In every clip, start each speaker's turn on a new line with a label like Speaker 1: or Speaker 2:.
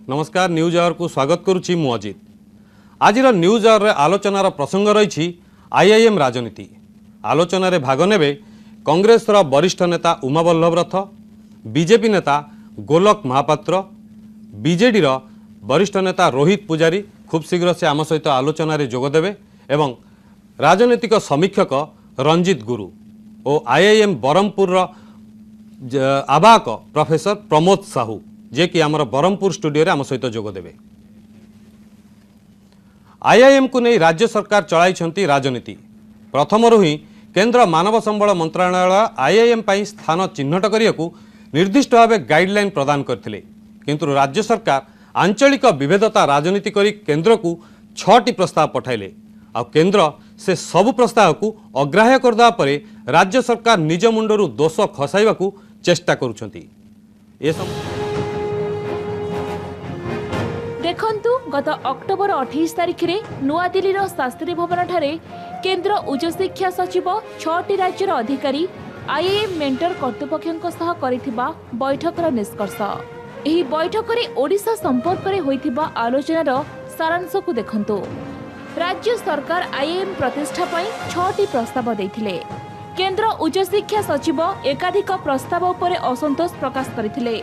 Speaker 1: नमस्कार news our को स्वागत करुच्ची मु अजित। आज न्यूज आवर आलोचनार प्रसंग रही आईआईएम राजनीति। आलोचन भाग ने कांग्रेस वरिष्ठ नेता उमा बल्लभ रथ, बीजेपी नेता गोलक महापात्र, बीजेडी वरिष्ठ नेता रोहित पुजारी खूब शीघ्र से आम सहित आलोचन जोगदेवे एवं राजनीतिक समीक्षक रंजित गुरु और आईआईएम बरहमपुर आवाहक प्रोफेसर प्रमोद साहू जे कि आमर बरहमपुर स्टूडियो आम सहित जोगदेवे। आईआईएम को नहीं राज्य सरकार चलाई राजनीति। प्रथम ही केंद्र मानव संबल मंत्रालय आईआईएम पर स्थान चिन्हट करने को निर्दिष्ट भाव गाइडलाइन प्रदान करथिले, किंतु राज्य सरकार आंचलिक विभेदता राजनीति करी केंद्र को 6टी प्रस्ताव पठाइले आ केंद्र से सबु प्रस्ताव को अग्राह्य करदा परे राज्य सरकार निज मुंडरू दोष खसाइबा को चेष्टा करुछंती।
Speaker 2: देखंतु गत अक्टोबर 28 तारिख रे नुआ दिल्लीर शास्त्री भवन ठारे केंद्र उच्च शिक्षा सचिव 6टी राज्यर अधिकारी आईआईएम मेंटर कर्तृपक्षों सह करिथिबा बैठकर निष्कर्ष। एही बैठक रे ओडिशा संपर्क रे होइथिबा आलोचनार सारांश को देखंतु। राज्य सरकार आईआईएम प्रतिष्ठा पई 6टी प्रस्ताव दैथिले। केंद्र उच्च शिक्षा सचिव एकाधिक प्रस्ताव उपरे असंतोष प्रकाश करथिले।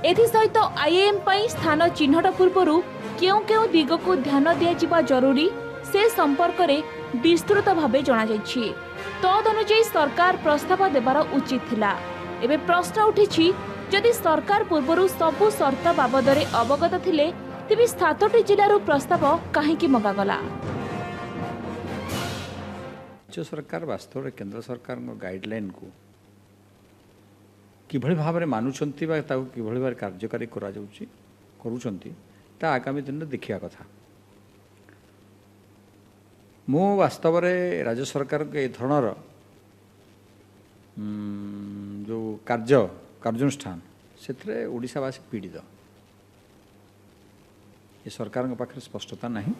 Speaker 2: एथि सहित आईआईएम पई स्थान चिन्हट पूर्वरु केउ केउ दिग को ध्यान दिया जरूरी से संपर्क रे विस्तृत भावे जना जायछि। तद अनुसार सरकार प्रस्ताव देबार उचित थिला। एबे प्रश्न उठिछि, जदि सरकार पूर्वरु सबु शर्त बाबदरे अवगत थिले तेबे 7टी जिल्लारू प्रस्ताव काहेकि मगागला?
Speaker 3: राज्य सरकार वास्तव में केंद्र सरकार गाइडलाइन को किभଳି भाବରେ ମାନୁଛନ୍ତି ବା ତାକୁ କିଭଳି ଭାବରେ କାର୍ଯ୍ୟକାରୀ କରୁଛନ୍ତି ତା ଆଗାମୀ ଦିନରେ ଦେଖିବା କଥା। ମୁଁ ବାସ୍ତବରେ ରାଜ୍ୟ ସରକାରଙ୍କ ଏ ଧରଣର ଯେଉଁ କାର୍ଯ୍ୟାନୁଷ୍ଠାନ ସେଥିରେ ଓଡ଼ିଶାବାସୀ ପୀଡ଼ିତ। ଏ ସରକାରଙ୍କ ପାଖରେ ସ୍ପଷ୍ଟତା ନାହିଁ।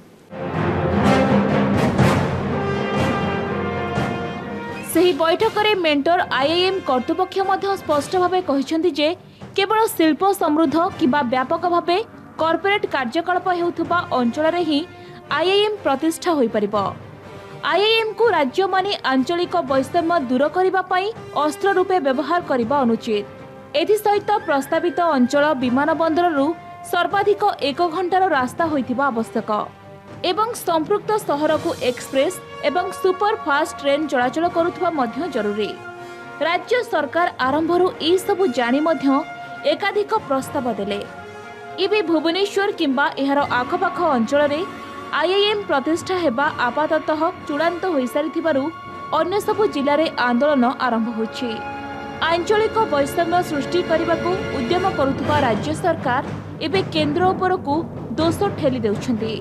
Speaker 2: सही बैठक में मेंटर आईआईएम कर्तृपक्ष मध्य स्पष्ट भाव कहते जे केवल शिल्प समृद्ध किंबा व्यापक भाव कॉर्पोरेट कार्यकलाप हेउथुबा अंचल रे ही आईआईएम प्रतिष्ठा होई परिबो। आईआईएम को राज्य माने आंचलिक वैषम्य दूर करिबा पई अस्त्र रूपे व्यवहार करिबा अनुचित। एथि सहित प्रस्तावित अंचल विमान बंदररू सर्वाधिक 1 घंटार रास्ता होइथिबा आवश्यक एवं संपृक्त सहर को एक्सप्रेस एवं सुपर फास्ट ट्रेन चलाचल करुथबा मध्य जरूरी। राज्य सरकार आरंभरू ई सबु जानी मध्य एकाधिक प्रस्ताव देले। इबे भुवनेश्वर किंबा एहार आखपाख अंचल रे आईआईएम प्रतिष्ठा हेबा आपाततः चूड़ांत होई सारिथिबारु अन्य सबु जिल्ला रे आंदोलन आरंभ होछि। आंचलिक वैषम्य सृष्टि करबाकू उद्यम करुथबा राज्य सरकार एबे केंद्र उपरकू दोष ठेली देउछन्ती।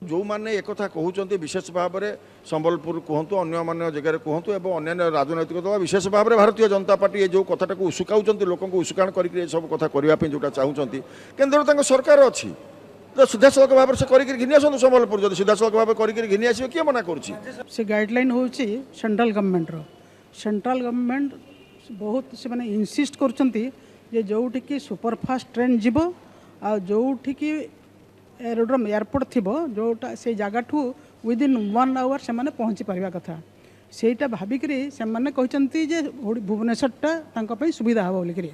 Speaker 4: जो मैंने एक कहते विशेष भाव में संबलपुर कहतु अन्य जगह कहतु और अन्य राजनैतिक दल विशेष भाव में भारतीय जनता पार्टी जो कथाटा को उसुकाऊँ लोक उसुकाण करके सब कथा करने जोटा चाहूँगी केन्द्र सरकार अच्छी तो सीधा सड़क भाव से कर घिनी आसतु संबलपुर जब सीधा सड़क भाव कर घिनी आस किए मना कर
Speaker 5: गाइडलाइन हूँ सेंट्रल गवर्नमेंट बहुत से मैंने इनसिस्ट कर जोटि सुपरफास्ट ट्रेन जीव आ जोटि एरोड्रम एयरपोर्ट थी जोटा से जगह ठू विदिन 1 आवर से माने पहुँची पारिबा कथा सेटा भाविकी से माने कहते जे भुवनेश्वरटा सुविधा हे बोलिकी।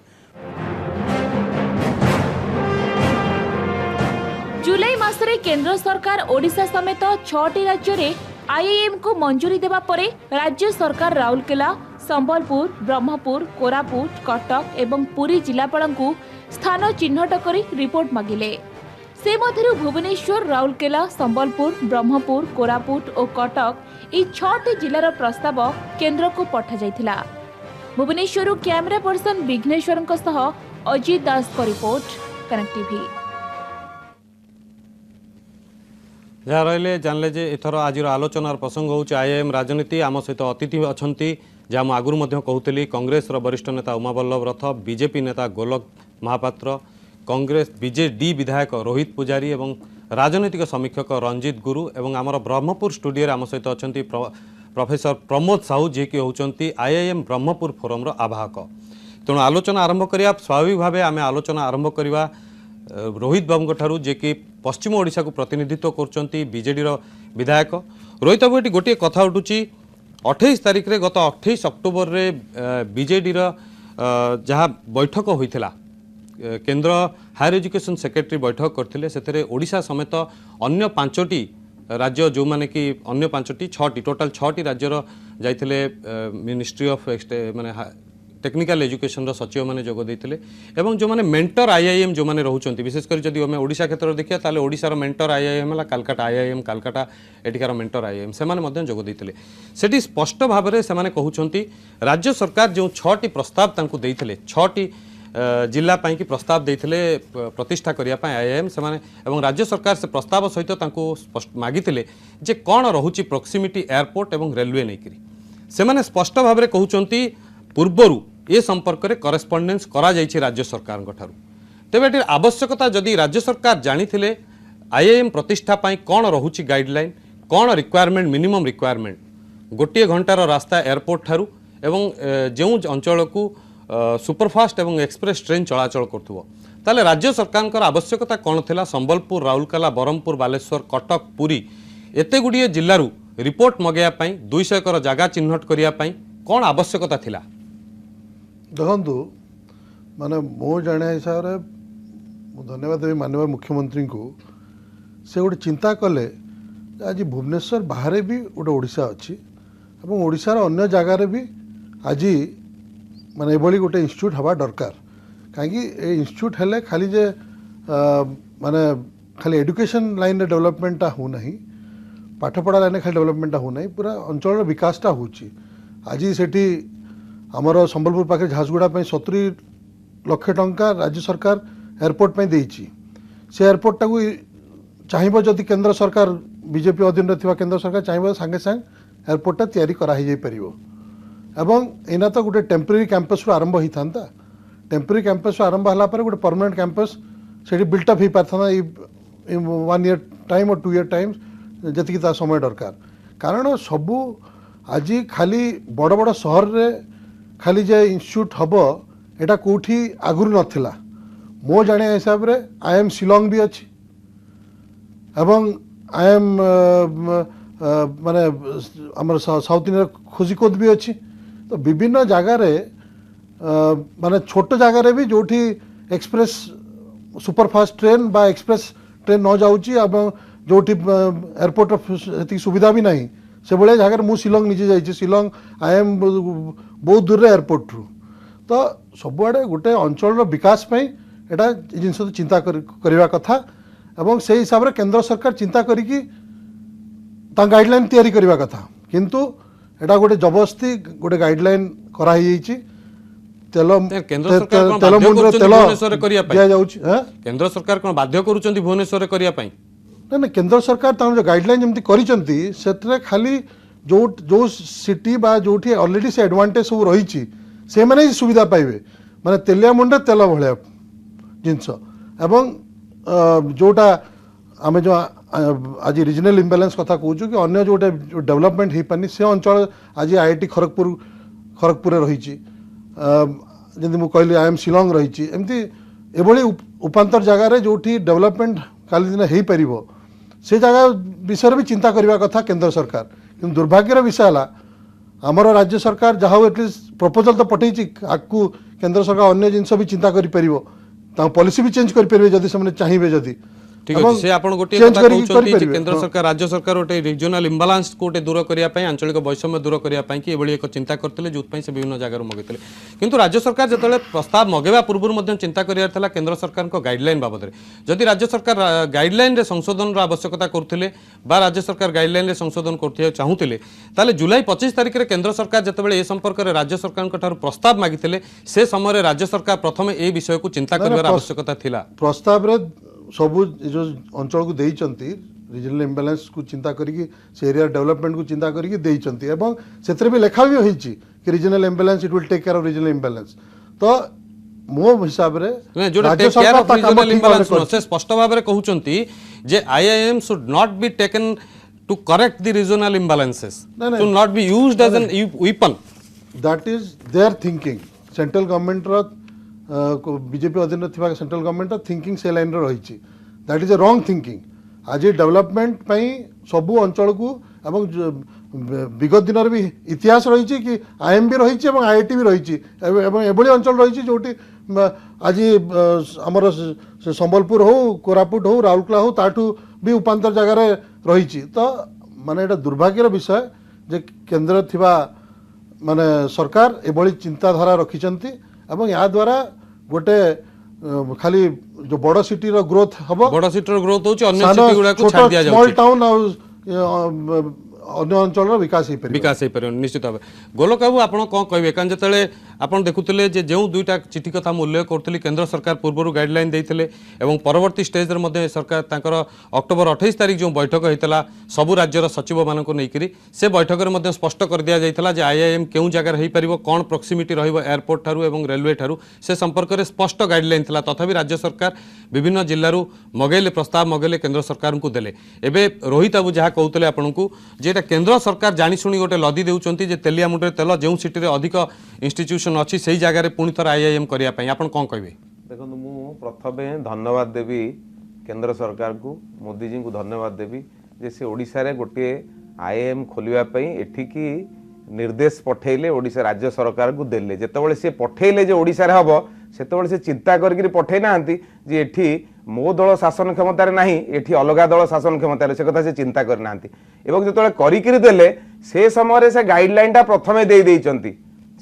Speaker 2: जुलाई मासरे केंद्र सरकार ओडिशा समेत 6टी राज्य रे आईआईएम को मंजूरी देबा परे राज्य सरकार राउरकेला, संबलपुर, ब्रह्मपुर, कोरापुट, कटक एवं पुरी जिलापालंकु स्थान चिन्हट करी रिपोर्ट मागिले। से मध्यरु भुवनेश्वर, राउरकेला, संबलपुर, ब्रह्मपुर, कोरापुट और कटक ई 6टी जिलार प्रस्ताव केंद्र को पठा जाइथिला। भुवनेश्वर कैमरा पर्सन विघ्नेश्वर सह अजित दास को रिपोर्ट, कनेक्ट टीवी।
Speaker 1: जहाँ रहिले जानले जे एथर आज आलोचनार प्रसंग होउछ आईआईएम राजनीति। आम सहित अतिथि अछंती जहाँ आगुरी मध्य कहूली कांग्रेस वरिष्ठ नेता उमा बल्लभ रथ, बीजेपी नेता गोलक महापात्र, कांग्रेस बीजेडी विधायक रोहित पुजारी एवं राजनीतिक समीक्षक रंजित गुरु एवं आमर ब्रह्मपुर स्टूडियो आम सहित अछंती प्रोफेसर प्रमोद साहू जी कि होउचंती आईआईएम ब्रह्मपुर फोरम आवाहक। तेणु आलोचना आरंभ करिया स्वाभाविक भाव आम आलोचना आरंभ करवा रोहित बाबू ठारू जे कि पश्चिम ओडिशा को प्रतिनिधित्व करछंती बीजेडी रो विधायक। रोहित बाबू एटी गोटे कथा उठुची 28 तारिख रे गत 28 अक्टोबर रे बीजेडी रो जहाँ बैठक होइथिला केंद्र हायर एजुकेशन सेक्रेटरी बैठक करथिले सेथरे ओडिशा समेत अन्य 5टी राज्य जो माने कि अन्य 5टी 6टी टोटल 6टी राज्यर जाइथिले मिनिस्ट्री ऑफ माने टेक्निकल एजुकेशन सचिव मैंने जोग देते एवं जो मैंने मेंटर आईआईएम जो मैंने रोचंती विशेषकर जदि आम ओडिशा क्षेत्र में देखिए ताले ओडिशार मेंटर आईआईएम है कालकाटा आईआईएम कालकाटा एटिकार मेंटर आईआईएम से माने जोग देते सेठी स्पष्ट भाव में से कहउछंती राज्य सरकार जो 6टी प्रस्ताव तांकु देइथिले 6टी जिला पाई कि प्रस्ताव देइथिले प्रतिष्ठा करिया पाई आईआईएम से माने एवं राज्य सरकार से प्रस्ताव सहित तांकु मागिथिले जे कोन रहुची प्रोक्सिमिटी एयरपोर्ट एवं रेलवे नैकरी से माने स्पष्ट भाव में कहउछंती पूर्वरु ए संपर्क में करेस्पॉन्डेंस करा जाइछि राज्य सरकार ठारू तेबे एटी आवश्यकता जदि राज्य सरकार जानिथिले आईआईएम प्रतिष्ठा पाई कोन रहुछि गाइडलाइन कोन रिक्वायरमेंट मिनिमम रिक्वायरमेंट गोटे घंटार रास्ता एयरपोर्ट ठारू एवं जो अंचल को सुपरफास्ट एवं एक्सप्रेस ट्रेन चलाचल करथुबो ताले राज्य सरकार आवश्यकता कौन थिला संबलपुर राउरकेला बरहमपुर बालेश्वर कटक पुरी एते गुड़िए जिल्लारू रिपोर्ट मगैया पाई 200 एकर जगह चिन्हट करिया पाई कौन आवश्यकता थिला
Speaker 6: देखु माने मो जाने हिसाब से धन्यवाद देवी माननीय मुख्यमंत्री को से गोटे चिंता कले आज भुवनेश्वर बाहर भी गोटे ओडिशा अच्छी और ओडिशार अन्य जगार भी आज माने एभली गोटे इंस्टीट्यूट हवा दरकार कहीं इंस्टीट्यूट हेले खाली जे माने खाली एजुकेशन लाइन रे डेवलपमेंटा हो नहीं पाठपढ़ा लाइन खाली डेवलपमेंटा हो नहीं पूरा अंचल विकासटा होची आज सेठी आमर संबलपुर पाखे झारसुगुड़ा 70 लाख टंका राज्य सरकार एयरपोर्ट में देइछि से एयरपोर्ट टाको चाहिए जदि केंद्र सरकार बीजेपी अधीन रे थिबा केंद्र सरकार चाहिए संगे संग एयरपोर्टा तैयारी करा ही जाई परिबो एवं एना तो गोटे टेम्परेरी कैंपस रु आरंभ ही थांता टेम्परेरी कैंपस रु आरंभ हला पर गोटे परमानेंट कैंपस सेठी बिल्टअप ही पारथना 1 ईयर टाइम और 2 ईयर टाइम जति ता समय दरकार कारण सबू आज खाली बड़ बड़ सहर रे खाली जे इंस्टीट्यूट हम एटा कोठी आगुरी नथिला मो जाने हिसाब रे आईएम शिलोंग भी अच्छी एवं आईएम माने हमर साउथ इंडिया खोजिकोद भी अच्छी तो विभिन्न जगार माने छोट जगार भी जोठी एक्सप्रेस सुपरफास्ट ट्रेन बा एक्सप्रेस ट्रेन न जाऊँगी जोठी एयरपोर्ट सुविधा भी नहीं से भाया जगह मु शिलोंग निजे जाइए शिलोंग आईएम बहुत दूर रे एयरपोर्ट रु तो सबुआड़े गोटे अंचल विकास पे एटा जिनस चिंता करवा कथा एवं से हिसाब से केंद्र सरकार चिंता करिकी गाइडलाइन तैयारी करवा कथा किंतु एटा गोटे जबरदस्ती गोटे गाइडलाइन करा ही
Speaker 1: केंद्र सरकार कौन बाध्य करूछंती भुवनेश्वर करिया पाई
Speaker 6: ना केंद्र सरकार जो गाइडलाइन जमती करिसंती सेतरे खाली जो जो सिटी बा जोठी ऑलरेडी से एडवांटेज सब रही से माने सुविधा पाइबे माने तेलिया मुंडे तेल भलिया जिनस एवं जोटा आमे जो आज रीजनल इम्बालांस कथा कहूँ कि अन्य जोटे डेवलपमेंट हो पानी से अंचल आज आईआईटी खड़गपुर रही जमी मुझे कहली आईएम शिलोंग रही एमती एभली उपांतर जगार जोठी डेवलपमेंट काली दिन हो पार से जगह विषय भी चिंता करने कथा केंद्र सरकार कि दुर्भाग्यर विषय है आमर राज्य सरकार जहाँ एटलिस्ट प्रपोजल तो पठेची आपको केंद्र सरकार अन्य जिनस भी चिंता कर पॉलिसी भी चेंज करेंगे जदि से चाहिए जदि
Speaker 1: ठीक अच्छे से आपण गोटे कथा कहउछंती केंद्र सरकार राज्य सरकार गोटे रीजनल इम्बालांस कोटे दूर करिया पई आंचलिक वैषम्य दूर करिया पई कि एभली एक चिंता करथिले जोत पई से विभिन्न जगह मगैथिले किंतु राज्य सरकार जतले प्रस्ताव मगेबा पूर्व मध्ये चिंता करिया थला केंद्र सरकार को गाइडलाइन बाबद रे जदि राज्य सरकार गाइडलाइन रे संशोधन रो आवश्यकता करथिले बा राज्य सरकार गाइडलाइन रे संशोधन करथिया चाहुथिले ताले जुलाई 25 तारिख रे केंद्र सरकार जतबेले ए संपर्क रे राज्य सरकार को ठारू प्रस्ताव मागिथिले से समय राज्य सरकार प्रथमे ए विषय को चिंता करबार आवश्यकता थिला प्रस्ताव
Speaker 6: रे सबू जो अंचल को देइचंती रीजनल इम्बालांस को चिंता करिकी से एरिया डेवलपमेंट को चिंता करिकी देइचंती एवं सेतरे भी लिखा भी होईची कि regional imbalance it will take care of regional imbalance तो मो हिसाब रे
Speaker 1: राज्य सरकार रीजनल इम्बालांस से स्पष्ट भाव रे कहउचंती जे IIM should not be taken to correct the regional imbalances to not be used as an weapon
Speaker 6: that is their thinking central government रो बीजेपी अधीन थिबा सेंट्रल गवर्नमेंट थिंकिंग से लाइन रही that is a wrong thinking आज development सबू अंचल को एवं विगत दिन भी इतिहास रही कि आईएमबी रही आईआईटी भी रही एभली अंचल रही जोटी आज आमर संबलपुर हो कोरापुट हो राउरकेला हो ताठू भी उपांतर जगार रही तो माने एटा दुर्भाग्यर विषय जे केंद्र थिबा माने सरकार एभली चिंताधारा रखिचंती एवं या द्वारा गोटे खाली जो बड़ सिटी रो ग्रोथ हबो
Speaker 1: बड़ सिटी ग्रोथ होची अन्य सिटी गुडा को छाड़ दिया जाउची
Speaker 6: स्मॉल टाउन अन्य अंचल विकास हो
Speaker 1: विकास हो पार निश्चित भाव गोलक बाबू आप कौन कहे कारण जिते आप देखुले जो दुईटा चिठी कथा उल्लेख करुँगी केंद्र सरकार पूर्व गाइडलाइन देते परवर्ती स्टेज रे सरकार तांकर अक्टोबर 28 तारिख जो बैठक होता सबू राज्यर सचिव मानक नहीं से बैठक में स्पष्ट कर दिया जाता है आईआईएम क्यों जगह हो पार कौन प्रॉक्सिमिटी रहिबो एयरपोर्ट ठारू एवं रेलवे ठारू से संपर्क में स्पष्ट गाइडलाइन था तथापि राज्य सरकार विभिन्न जिल्लारू मगैले प्रस्ताव मगैले केंद्र सरकार को देले एबे रोहित बाबू जहाँ कहते आपको जेटा केंद्र सरकार जाशुणी गोटे लदी देउछंती जे तेलिया मुंडे तेल जो सिटी रे अधिक इंस्टीट्यूशन अच्छी से जगह पुणी थर आईआईएम करने आप कौन कहे
Speaker 7: देखो मु प्रथमे धन्यवाद देवी केंद्र सरकार को मोदी जी को धन्यवाद देवी जे से ओडिशा रे गोटे आईआईएम खोलिया पई एठिकी निर्देश पठेले ओडिशा राज्य सरकार को देले जेतेबेले से पठेले जे ओडिशा रे हबो सेतेबेले से चिंता करके पठे नांती जे एठी मो दल शासन क्षमतार नहीं एठी अलगा दल शासन क्षमतार से कथा से चिंता कर नांती एवं जेतेबेले करिकिरी देले से समय से गाइडलाइन टा प्रथमे दे देइचंती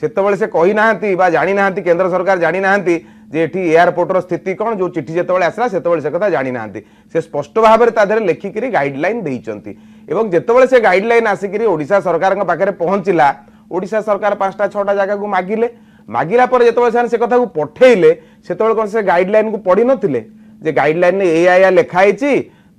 Speaker 7: सेतेबेले से कहि नांती बा जानि नांती केंद्र सरकार जानि नांती जे एठी एयरपोर्ट रो स्थिति कोन जो चिठी जेतेबेले आसला सेतेबेले से कथा जानि नांती से स्पष्ट भाबरे ता देरे लेखिकिरी गाइडलाइन देइचंती एवं जेतेबेले से गाइडलाइन आसिकिरी ओडिशा सरकार के पाखरे पहुंचिला ओडिशा सरकार 5टा 6टा जगह को मागिले मागिला पर जेतेबेले से कथा को पठेइले सेतेबेले कोन से गाइडलाइन को पढी नथिले जे गाइडलाइन ने एआईआ लेखाई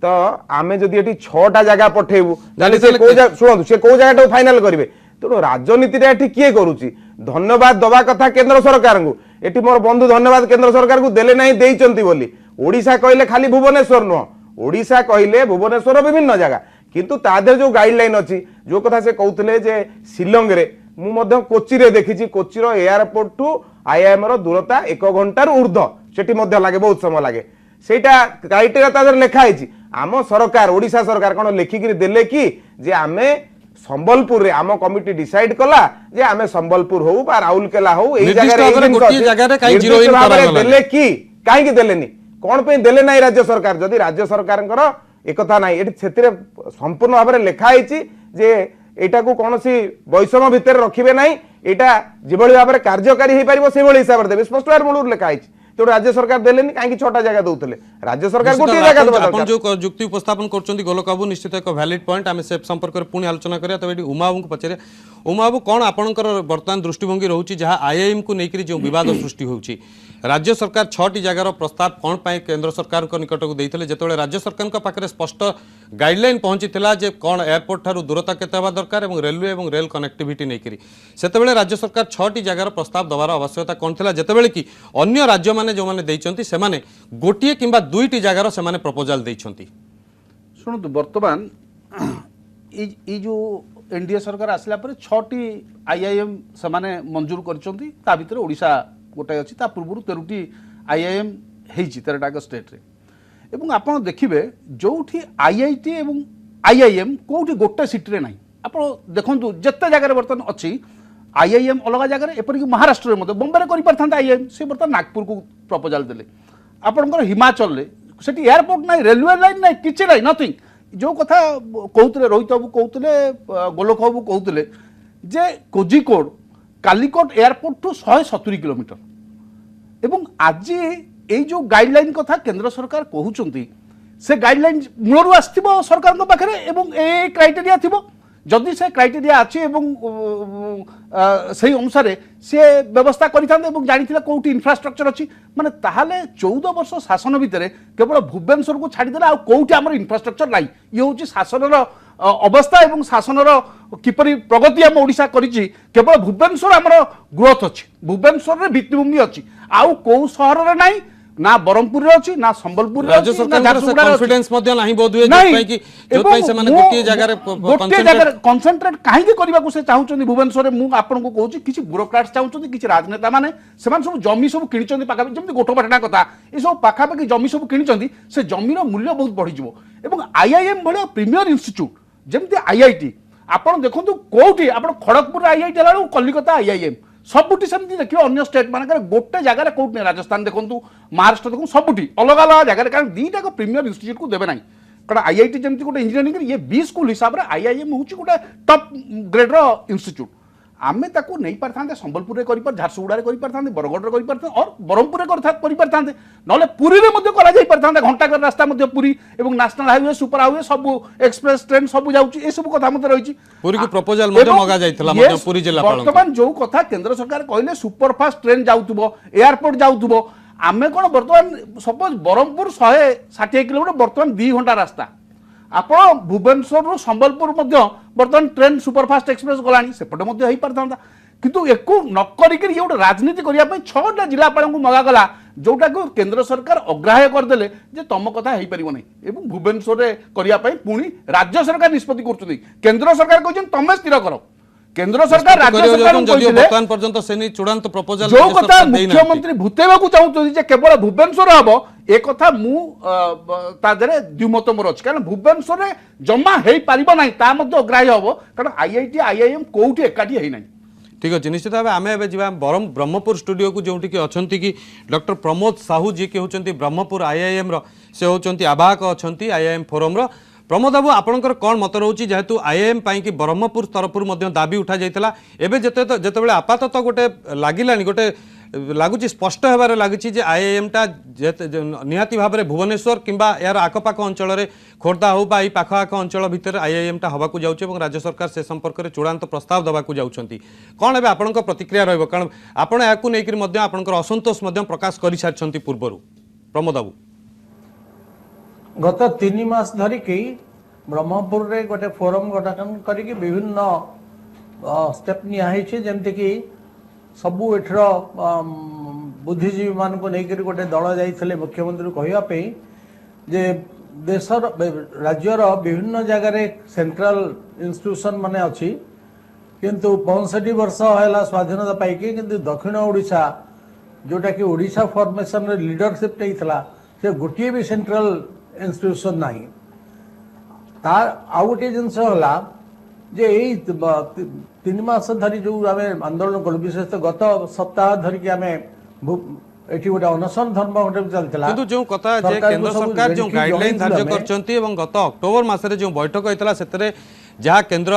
Speaker 7: तो आमे जदि एटी 6टा जगह पठेबू जानि से को सुनो से को जगह फाइनल करिवे तो राजनीति रे एटी किए करूची धन्यवाद दवा कथा केंद्र सरकार को एटी मोर बंधु धन्यवाद केंद्र सरकार को देले नहीं देइचंती बोली ओडिशा कहले खाली भुवनेश्वर नो ओडिशा कहले भुवनेश्वर विभिन्न जगह किंतु तादर जो गाइडलाइन अछि जो कथा से कहउतले जे शिलंग रे मु मध्य कोची रे देखिची कोची रो एयरपोर्ट टू आईआईएम रो दूरता 1 घंटार ऊर्ध्व सेठी मध्य लागे बहुत समय लागे सेटा क्राइटेरिया तादर लेखा आइछि आम सरकार ओडिशा सरकार कोन लेखिकरी देले कि जे आमे संबलपुर रे आम कमिटी डिसाइड कला जे आमे संबलपुर हो बा राउरकेला हो एई जगह रे काई जीरो इन करा देले कि काई कि देलेनी कोन पे देले नाही राज्य सरकार जदी राज्य सरकारंकर एकथा नाही एठी सेतिरे संपूर्ण भाबरे लेखा आइछि जे एटा को कोनोसी वैषम्य भितर रखिबे नाही एटा जिबळी भाबरे कार्यकारी हे परिबो सेबळी हिसाब रे देबे स्पष्ट भाबरे मूलर लेखा आइछि तो राज्य सरकार देलेनी काई 6टा जगह दउतले राज्य सरकार गोटे जगह दबा
Speaker 1: अपन जो जुक्ति उपस्थापन करचंती गोलक बाबू निश्चित एक वैलिड पॉइंट आमे से संपर्क रे पुनी आलोचना करिया तबे उमा बाबू को पचरे उमा बाबू कोन आपनकर वर्तमान दृष्टिभंगी रहउची जहां आईआईएम को नेकरी जो विवाद सृष्टि होउची राज्य सरकार 6टी जगार प्रस्ताव कौन पाए केंद्र सरकार को निकट को देइथिले जेतोले राज्य सरकार का पाखरे स्पष्ट गाइडलाइन पहुंचीथिला जे कौन एयरपोर्ट ठारू दूरता केते हवा दरकार एवं रेलवे एवं रेल कनेक्टिविटी नेकरी सेतेबेले राज्य सरकार 6टी जगार प्रस्ताव दबार आवश्यकता कौन थिला जेतेबेले कि अन्य राज्य माने जो माने देइचंती से माने गोटिए किंबा दुईटी जगार से माने प्रपोजल देइचंती
Speaker 8: शुणु वर्तमान ये जो एनडीए सरकार आसला पर 6टी आईआईएम से माने मंजूर करचंती ता भितर ओडिशा गोटाए अच्छी पूर्व 13टी आईआईएम होती 13टा स्टेट रे एवं आपड़ देखिए जो आईआईटी एवं आईआईएम कौटी गोटे सिटी ना आप देखु जिते जगह बर्तमान अच्छी आईआईएम अलग जगह एपरिक महाराष्ट्र में बम्बे कर आईआईएम से बर्तमान नागपुर को प्रपोजाल देले आपंकर हिमाचल से एयरपोर्ट ना रेलवे लाइन ना कि ना नथिंग जो कथा कहते रोहित बाबू कहते गोलक बाबू कहते जे Kozhikode Calicut airport to 170 kilometre एवं आज ये जो गाइडलाइन कथा केंद्र सरकार कहउचंती से गाइडलाइन मूलरू आसथिबो सरकार पाखरे एवं ए क्राइटेरिया थिबो जदि से क्राइटेरिया अछि एवं सही अनुसार से व्यवस्था करिथांते एवं जानिथिला कोउटी इंफ्रास्ट्रक्चर अछि माने ताहाले 14 वर्ष शासन भितरे केवल भुवनेश्वर को छाडी देला आ कोउटी हमर इंफ्रास्ट्रक्चर नाही ये होची शासनर अवस्था एवं शासनर किपरि प्रगति हम ओडिशा करिछि केवल भुवनेश्वर हमर ग्रोथ अछि भुवनेश्वर रे भित्तिभूमि अछि आउ को शहर रे नाही ना ब्रह्मपुर अच्छी ना संबलपुर
Speaker 1: राज्य सरकार कॉन्फिडेंस मध्य नाही बोध हुए गोटे जगह
Speaker 8: कनसेंट्रेट कहीं करने से चाहते भुवनेश्वर में आपको कहूँ किसी ब्यूरोक्राट्स चाहते किसी राजनेता मैंने सब जमी सब किणी पाखापाखि जमी गोटपाटना कथा ये सब पाखापाखि जमी सब किणी से जमीर मूल्य बहुत बढ़ीज आईआईएम भाया प्रीमियर इंस्टीट्यूट जमती आईआईटी आपड़ देखो कौटी आप खड़गपुर आईआईटी है कलिकता आईआईएम सबुटी सेमती देखिए अन्य स्टेट मानक गोटे जगह कौट नहीं राजस्थान देखो महाराष्ट्र देखो सबुटी अलग अलग जगह कारण दीटा प्रीमियर इंस्टीट्यूट को देवे ना कारण आईआईटी जमती गोटे इंजीनियरिंग ये 20 स्कूल हिसाब से आईआईएम हूँ गोटे टॉप ग्रेड इंस्टीट्यूट आमे ताको नहीं पारथांते संबलपुर रे करि पर झारसुगुड़ा रे करि पारथांते बरगढ़ रे करि पारथांते और ब्रह्मपुर रे करि पारथांते नले पुरी रे मध्ये करा जाई पारथांते घंटाकर रास्ता मध्ये पुरी एवं नेशनल हाईवे सुपर हाईवे सब एक्सप्रेस ट्रेन सब जाउची ए सब कथा मध्ये रहिची
Speaker 1: पुरी को प्रपोजल मध्ये मगा जाइतला मध्ये पुरी जिला पालन
Speaker 8: वर्तमान जो कथा केंद्र सरकार कहले सुपर फास्ट ट्रेन जाउतबो एयरपोर्ट जाउतबो आमे कोन वर्तमान सपोज ब्रह्मपुर 160 किलोमीटर वर्तमान 2 घंटा रास्ता आपण भुवनेश्वर संबलपुर बर्तमान ट्रेन सुपरफास्ट एक्सप्रेस गलानी सेपटे मध्य हो पारता किंतु एको नकरिक ये गोटे राजनीति करने 6टा जिलापाल को मगागला जोटा को केंद्र सरकार अग्राह्य करदे जे तुम कथा हो पार नहीं भुवनेश्वर करने पुणी राज्य सरकार निष्पत्ति कर केंद्र सरकार कहते तुम स्थिर कर केंद्र सरकार राज्य सरकार
Speaker 1: वर्तमान पर्यंत से चूड़ांत प्रपोजल
Speaker 8: जो कथा मुख्यमंत्री भूतेवाक चाहते केवल भुवनेश्वर हम ए कथा मुझे द्विमत मोर अच्छे कारण भुवनेश्वर में जमा हो पार ना अग्राह्य हम कारण आईआईटी आईआईएम कौटी एकाठी है ना
Speaker 1: ठीक अच्छे निश्चित भाव आम एवं ब्रह्मपुर स्टूडियो को जो अच्छा कि डॉक्टर प्रमोद साहू जी की होती ब्रह्मपुर आईआईएम से होती आवाहक अच्छा आईआईएम फोरम प्रमोद बाबू आपंकर कौन मत रोचे जेहेतु आईआईएम कि ब्रह्मपुर तरफ दाबी उठा जाता एवं जिते आपातत गोटे लगिला गोटे लगुच स्पष्ट होबार लगी आईआईएम टा निहाती भाव में भुवनेश्वर किंबा यार आखपाख अंचल खोर्धा हो पाखआख अंचल भितर आईआईएम टा हवा जाऊँ राज्य सरकार से संपर्क में चूड़ांत प्रस्ताव देवाक जाऊँगी कौन है आपण प्रतिक्रिया रही कारण आपड़ या असंतोष प्रकाश कर सारी पूर्वर प्रमोद बाबू
Speaker 9: गत 3 मास धरिकी ब्रह्मपुर रे गोटे फोरम गठन करिकी विभिन्न स्टेप नियाही जमती कि सबू एठर बुद्धिजीवी मान को लेकर गोटे दल जाइए मुख्यमंत्री कहवाई जे देशर राज्यर विभिन्न जगार सेंट्रल इंस्टीट्यूशन माने अच्छी किंतु 65 वर्ष है स्वाधीनता पाइकी किंतु दक्षिण ओडिशा जोटा कि ओडिशा फॉर्मेशन रे लीडरशिप नहीं से गोटे भी सेंट्रल इंस्टीट्यूशन नहीं तार आउ गोटे जिनस जे 3 मास धरी जो आम आंदोलन कलु विशेष गत सप्ताह धरिकी आम एठी गोटे अनशन धर्म गोटे चलता
Speaker 1: किंतु जो कथा जे केंद्र सरकार जो गाइडलाइन धार्य करचंती एवं गत अक्टोबर मासरे जो बैठक होइतला सेतरे जहाँ केंद्र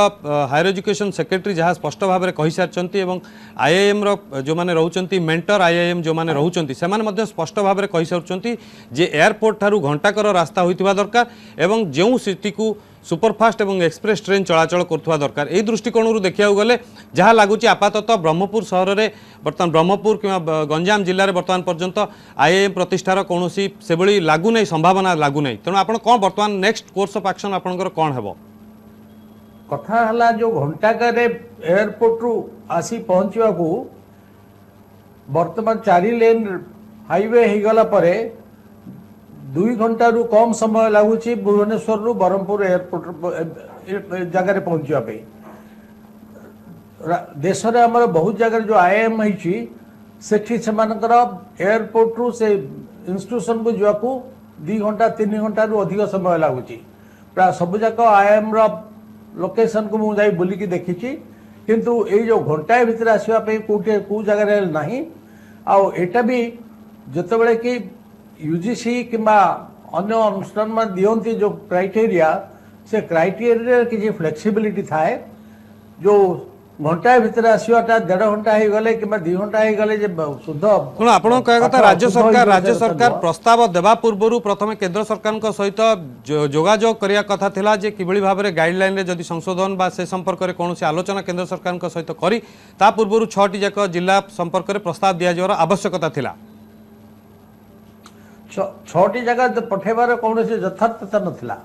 Speaker 1: हायर एजुकेशन सेक्रेटरी जहाँ स्पष्ट भाव में कही सारी आईआईएम जो मैंने रोचंती मेंटर आईआईएम जो मैंने रोचंती से माने स्पष्ट भाव में कही सारी जे एयरपोर्ट ठारू घंटाकर रास्ता होइतिबा दरकार एवं जो सिटी को सुपरफास्ट एवं एक्सप्रेस ट्रेन चलाचल करथुवा दरकार ए दृष्टिकोण देखा गले जहाँ लगुच आपातत ब्रह्मपुर सहर में बर्तमान ब्रह्मपुर कि गंजाम जिले में बर्तमान पर्यंत आईआईएम प्रतिष्ठार कौन से भाई लगुना संभावना लगुना तेणु आप कौन बर्तमान नेक्स्ट कोर्स ऑफ एक्शन आपंकर कौन है
Speaker 9: कथा हला जो घंटाकर एयरपोर्ट रु आसी पहुँचवा को वर्तमान 4 लेन हाईवे हो गला परे 2 घंटा रु कम समय लगुच भुवनेश्वर रु ब्रह्मपुर एयरपोर्ट जगह पहुँचापी देश में आम बहुत जगह जो आईआईएम होती से एयरपोर्ट रु से इंस्टीट्यूशन को जावाक 2 घंटा 3 घंटा रु अधिक समय लगुच प्राय सबुजाक आईआईएम लोकेशन को मुझे बुलिकी देखी किंतु ये जो घंटाए भितर आसवाई कौटे कौ जगह ना आटा भी जिते कि यूजीसी किंबा अन्य अनुष्ठान में दिखती जो क्राइटेरिया से क्राइटेरिया किसी फ्लेक्सिबिलिटी थाए जो घंटाए भितर आसवाटा 1.5 घंटा हो गले कि 2 घंटा हो गले शुद्ध
Speaker 1: कौन आप राज्य सरकार प्रस्ताव देवा पूर्व प्रथम केंद्र सरकार सहित जोगाजोग करने कथा थिला जे किभली भाव में गाइडलाइन जदि संशोधन बा से संपर्क में कौन आलोचना केंद्र सरकार सहित करी ता पूर्व 6टी जाक जिला संपर्क में प्रस्ताव दि जावर आवश्यकता थिला
Speaker 9: 6टी जगह पठेबार कौन यथार्थता नथिला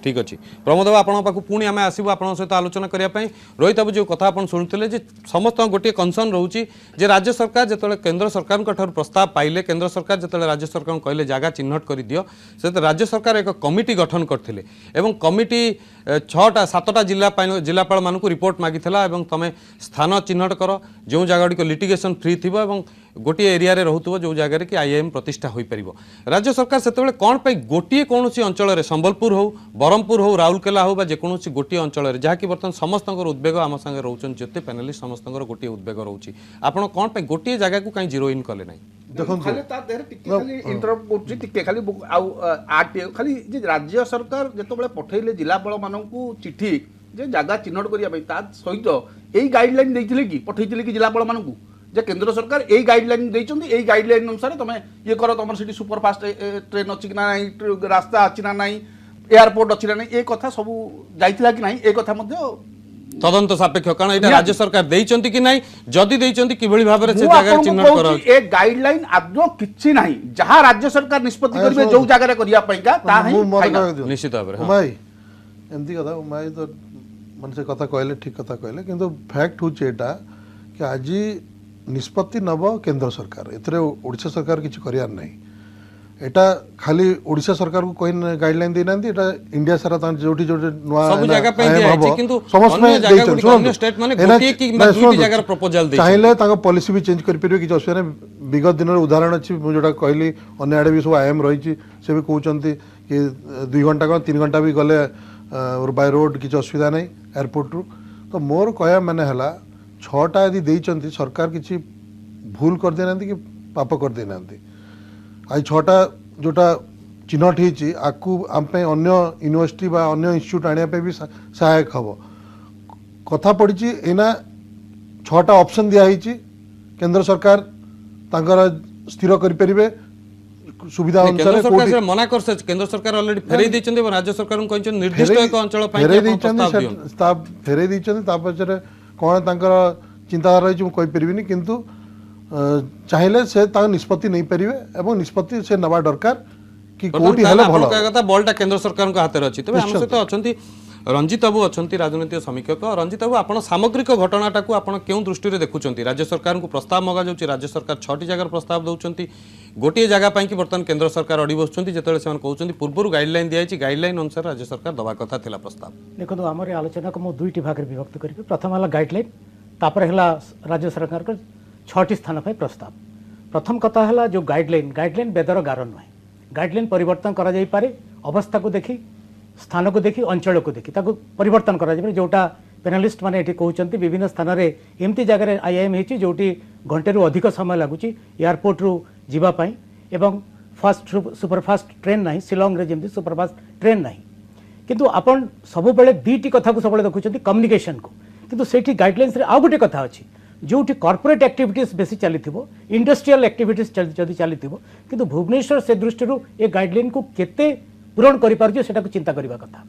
Speaker 1: ठीक अच्छे प्रमोद बाबू आपन पाखु पुणी आम आसबू आप सहित आलोचना करने रोहित बाबू जो कथा आप शुणुते समस्त गोटे कनसर्न रोचे जे राज्य सरकार जो केंद्र सरकार प्रस्ताव पाइले केंद्र सरकार जो राज्य सरकार कहले जगह चिन्हट कर दियो से राज्य सरकार एक कमिटी गठन करथिले एवं कमिटी 6-7टा जिलापाल मानक रिपोर्ट मागिथिला एवं तमे स्थान चिन्हट कर जो जगह लिटिगेशन फ्री थी गोटे एरिया रे रहउथबो जो जगह कि आईआईएम प्रतिष्ठा होई परिबो राज्य सरकार सेतेबेले कोन पे गोटे कोनोसी अंचल रे संबलपुर हो बरहमपुर हो राउरकेला हो बा जे कोनोसी गोटे अंचल रे जहा कि बर्तन समस्तंकर उद्वेग आम संगे रहउछन जते पैनलिस्ट समस्तंकर गोटे उद्वेग रहउची आपण कोन पे गोटे जगह को काई जीरो इन कले नै
Speaker 8: देखो खाली ता देहर टिके खाली इंटरप्ट करछि टिके खाली आउ आट खाली जे राज्य सरकार जेतबेले पठैले जिलापाल मानकू चिठी जे जगह चिन्हट करिया पई ता सहित एई गाइडलाइन दैथिले कि पठैथिले कि जिलापाल मानकू जे केंद्र सरकार एई गाइडलाइन दैछन्ती एई गाइडलाइन अनुसार तमे ये करो तमर सिटी सुपरफास्ट ट्रेन अछि कि नाही रास्ता अछि ना नाही एयरपोर्ट अछि ना नाही ए कथा सब जाइथिला कि नाही ए कथा मध्ये
Speaker 1: तदंत सापेक्ष कारण एटा राज्य सरकार देइचंती कि नाही जदी देइचंती किभଳି भाबरे से जगह चिन्हट करा
Speaker 8: ए गाइडलाइन आदो किछि नाही जहां राज्य सरकार निष्पत्ति करबे जो जगह रे करिया पईका ता ही
Speaker 1: निश्चित भाबरे
Speaker 6: भाई एमती कथा भाई तो मन से कथा कहले ठीक कथा कहले किंतु फैक्ट होचे एटा कि आज निष्पत्ति नब केंद्र सरकार एथरे ओडिशा सरकार किछि करियार नाही एटा खाली ओडिशा सरकार को कोई गाइडलाइन देना एटा इंडिया सारा ता जोटी जोटी नुवा
Speaker 1: सब जगह पे दिया छै किंतु अन्य जगह गुडी अन्य स्टेट माने गोटी की दुटी जगह प्रपोजल दे
Speaker 6: चाहिले ताको पॉलिसी भी चेंज कर परिबे कि असुविधा विगत दिन उदाहरण अछि मु जोटा कहली अन्य आडे भी सब आईएम रही छी से भी कहउचंती कि 2 घंटा का 3 घंटा भी गले बाय रोड किछि असुविधा नहीं एयरपोर्ट रु तो मोर कहया माने हला 6टा यदि देइचंती सरकार किछि भूल कर देनांती कि पाप कर देनांती आज 6टा जोटा चिन्हट होती आपको आम अन्य यूनिवर्सिटी बा अन्य इंस्टीट्यूट आने पे भी सहायक हम कथा पड़ी एना 6टा ऑप्शन दिखाई केंद्र सरकार तांकर स्थिर करें सुविधा अनुसार
Speaker 1: सरकार मना कर केंद्र सरकार ऑलरेडी फेरे दैछन्ते राज्य सरकार को कहछन निर्दिष्ट एक अंचल
Speaker 6: फेरे दैछन्ते ता पछरे कोन तांकर चिंताधारा रही कहि परिबिनी किंतु चाहिए से निष्पत्ति नहीं पारे और निष्पत्ति से नवा दरकार कि कोठी हेले भलो
Speaker 1: कथा बॉलटा केंद्र सरकार को हाथ रे अछि तबे हम सहित अछंती रंजित बाबू अछंती राजनीतिक समीक्षक रंजित बाबू आपण सामग्रिक घटनाटा को आपण केउ दृष्टि रे देखुचंती राज्य सरकार को प्रस्ताव मगा जाउची राज्य सरकार 6टी जगह प्रस्ताव दउचंती गोटे जगह पई कि वर्तमान केंद्र सरकार अडी बसुचंती जेतले सेमान कहउचंती पूर्वरु गाइडलाइन दियाची गाइडलाइन अनुसार राज्य सरकार दबा कथा थिला प्रस्ताव
Speaker 10: देखो हमर आलोचना को मु दुईटी भाग रे विभक्त करबी प्रथम हला गाइडलाइन तापर हला राज्य सरकार को 6टी स्थान पर प्रस्ताव प्रथम कथा है जो गाइडलाइन बेदर गार नुहे गाइडलाइन परिवर्तन करा जाई पारे अवस्था को देखी स्थान को देखी अंचल को देखी ताको परिवर्तन करा जाई जोटा पेनालिस्ट माने एठी कहउचंती विभिन्न स्थान रे एमती जगह रे आईआईएम हेची जोटी घंटे रु अधिक समय लागुची एयरपोर्ट रु जीवा पई एवं फास्ट सुपरफास्ट ट्रेन नाही शिलोंग रे जेमती सुपरफास्ट ट्रेन नाही किंतु आपण सब बेले दीटी कथा को सब देखुचंती कम्युनिकेशन को किंतु सेठी गाइडलाइंस रे आ गोटे कथा अछि जोटी कॉर्पोरेट एक्टिविटीज बेसी चली इंडस्ट्रियल एक्टिविटीज जदि चली किंतु भुवनेश्वर से दृष्टि ए गाइडलाइन को केते पूरण करि पारजे सेटा को चिंता करबा कथा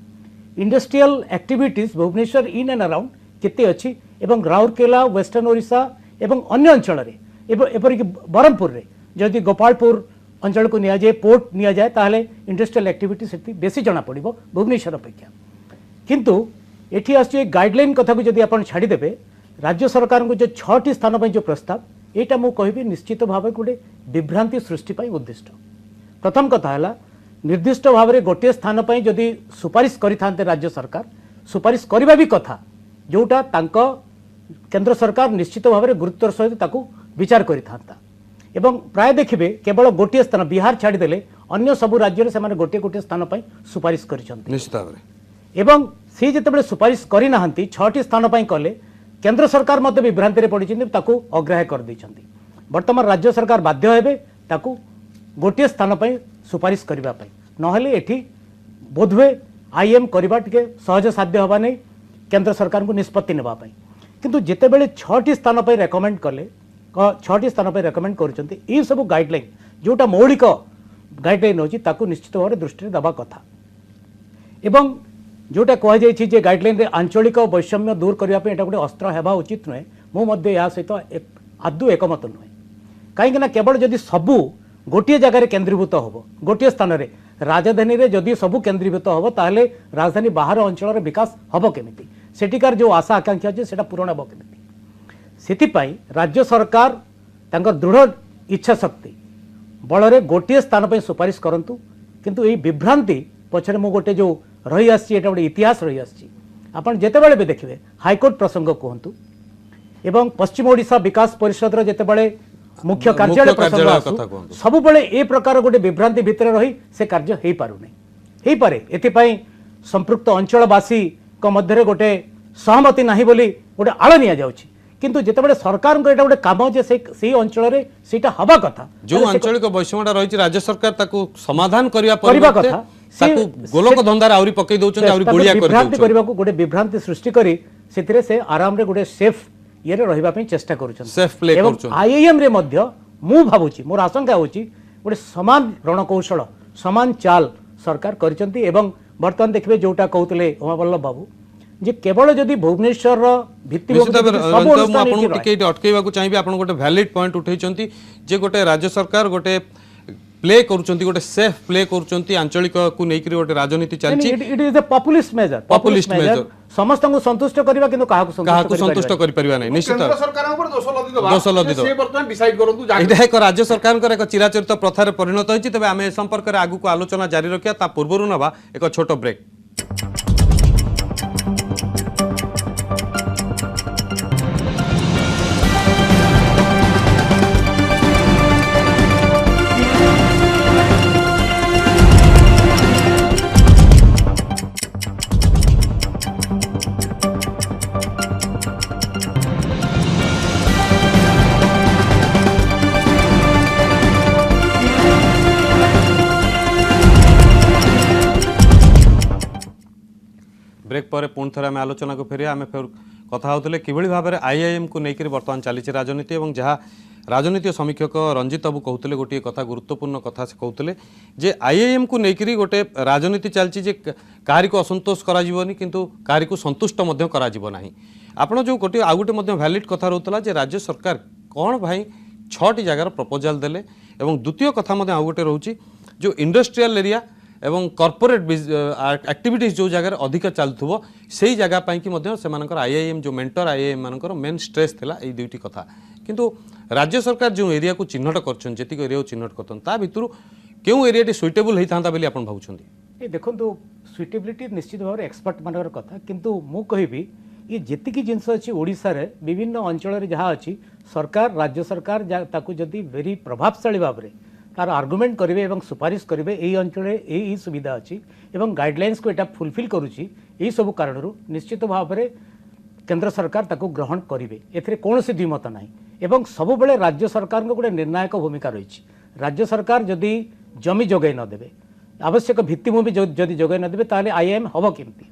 Speaker 10: industrial activities Bhubaneswar in and around केते अछि एवं राउरकेला वेस्टर्न ओडिशा एवं अन्य अंचल रे एपरि बरहमपुर रे जदि गोपालपुर अंचल को निया जाए पोर्ट निया जाए ताहले इंडस्ट्रियल एक्टिविटी सेति बेसी जणा पड़िबो भुवनेश्वर अपेक्षा किंतु एठी आसी गाइडलाइन कथा को जदि आपण छाडी देबे राज्य सरकार को जो 6टी स्थान पर जो प्रस्ताव यहाँ मुझे कहबी निश्चित भाव गोटे विभ्रांति सृष्टि उद्दिष्ट प्रथम कथा है निर्दिष्ट भाव में गोटे स्थान पर जदि सुपारिश करते राज्य सरकार सुपारिश करवा भी कथा जोटा केंद्र सरकार निश्चित भाव में गुरुत्वर सहित विचार करता एवं प्राय देखिए केवल गोटे स्थान बिहार छाड़ीदे अन्य सबू राज्य से गोटे गोटे स्थान पर सुपारिश कर जिते सुपारिश करना 6टी स्थान पर कले केंद्र सरकार मध्य विभ्रांति रे पड़ी अग्राह्य कर दैछन्ति वर्तमान राज्य सरकार बाध्य हेबे ताकू गोटे स्थान पर सुपारिश करबा पई नहले एठी बोधवे आईएम करबा टिके सहज साध्य होबा नै केंद्र सरकार को निष्पत्ति नेबा पई किंतु जेते बेले 6टी स्थान पर रेकमेंड कले 6टी स्थान पर रेकमेंड करछन्ति ई सब गाइडलाइन जोटा मौलिक गाइडलाइन होची ताकू निश्चित भाव दृष्टि देबा कथा एवं जोटा कह जाए गाइडलाइन रे आंचलिक वैषम्य दूर करने एटा गोटे अस्त्र हेबा उचित नुहे मुझे या सहित आदौ एकमत नुहे कहीं केवल जदि सबू गोटे जगह केन्द्रीभूत हो गोटे स्थान में राजधानी रे जदि सबू केन्द्रीभूत हम ताहले राजधानी बाहर अंचल विकास हम केमिति सेठिकार जो आशा आकांक्षा अच्छे से पूरण हम केमिति से राज्य सरकार तांकर दृढ़ इच्छा शक्ति बल गोटे स्थान पर सुपारिश करंतु किंतु यही विभ्रांति पछरे मु गोटे जो रही आसी गोटे इतिहास रही आसी आपण जेतेबेले भी देखिए हाईकोर्ट प्रसंग कहतु एवं पश्चिम ओडिशा विकास परिषद जेतेबेले मुख्य कार्यालय प्रसंग आसु सबुबले ए प्रकार गोटे विभ्रांति भितर रही से कार्य हो पारुनी हो पारे एथिपाई संपृक्त अंचलवासी मध्य गोटे सहमति नाही बोली गोटे आड़ नि जाउछि किंतु जेतेबेले सरकार को एटा गोटे काम जे से अंचल रे सेटा हवा कथा
Speaker 1: जो आंचलिक वैषम्यता रही राज्य सरकार ताकू समाधान करिया कथा गोलक धंदार आउरी पकई दउछन आउरी गोलिया कर
Speaker 10: विभ्रांति करबा को गोटे विभ्रांति सृष्टि करी सेतिरे से आराम रे गोटे सेफ ये रे रहिबा पई चेष्टा करूछन
Speaker 1: सेफ प्ले करूछन
Speaker 10: आईआईएम रे मध्य मु भाबुची मोर आशंका होची गोटे समान रणकौशल समान चाल सरकार करिसंती एवं वर्तमान देखबे जोटा कहउतले उमावल्लभ बाबू जे केवल जदि भुवनेश्वर
Speaker 1: भित्तिभूमि अटकैवा चाहिए आप गोटे वैलिड पॉइंट उठेइचंती जे गोटे राज्य सरकार गोटे प्ले करूचंती गोटे सेफ प्ले करूचंती आंचलिक को नेकरी गोटे राजनीति चलची
Speaker 10: it is a populist measure समस्त को संतुष्ट करबा किंतु काहाकु
Speaker 1: संतुष्ट करि परिबा नै निश्चित
Speaker 8: केंद्र सरकार ऊपर
Speaker 1: दोष लदी
Speaker 8: से वर्तमान डिसाइड करंतु
Speaker 1: एटा एक राज्य सरकार एक चिराचरित प्रथार परिणत होइछि तबे आमे संपर्क रे आगु को आलोचना जारी रखिया ता पूर्वरु नबा एक छोट ब्रेक ब्रेक पर पुणी थे आम आलोचना को फेरिया आम फिर कथा होते कि भाव में आईआईएम को लेकर बर्तमान चली राजनीति और जहाँ राजनीति समीक्षक रंजित बाबू कहते गोटे कथा गुरुत्वपूर्ण कथा से कहते जे आईआईएम को लेकर गोटे राजनीति चलती कहारी को असंतोष करानी किंतु कहारी को संतुष्ट करा आपण जो गोटे आउ गोटे वैलिड कथा रोला जे राज्य सरकार कौन भाई 6टी जगार प्रपोजाल देले और द्वितीय कथा आउ गोटे रोचे जो इंडस्ट्रियल एरिया एवं कॉर्पोरेट एक्टिविटीज जो जगह अधिक चलुव से ही जगह कि से आईआईएम जो मेंटर आईआईएम मानकर मेन स्ट्रेस थिला ए दुईटी कथा किंतु राज्य सरकार जो एरिया को चिन्हट कर एरिया को चिन्हट कर भितर क्यों एरिया सुइटेबल होता बोली आप भावुं
Speaker 10: देखो सुइटेबिलिटी निश्चित भाव एक्सपर्ट मान कथा किंतु मु कहि ये जीतिकी जिनस अच्छी ओडिशा रे विभिन्न अंचल जहाँ अच्छी सरकार राज्य सरकार ताकू जदि वेरी प्रभावशाली भाव में तार आर्गुमेंट करेंगे और सुपारिश करेंगे यही अंचल यही सुविधा अच्छी एवं गाइडलाइंस को यहाँ फुलफिल करुच्ची यही सब कारण निश्चित भाव में केंद्र सरकार ताकू ग्रहण करेंगे एथिरे कौन सी द्विमत ना एवं सब बेले राज्य सरकार गोटे निर्णायक भूमिका रही राज्य सरकार जदि जमी जोगाई नदेवे आवश्यक भित्तिभूमि जदि जोगाई नदेवे ताहले आईआईएम हम केमती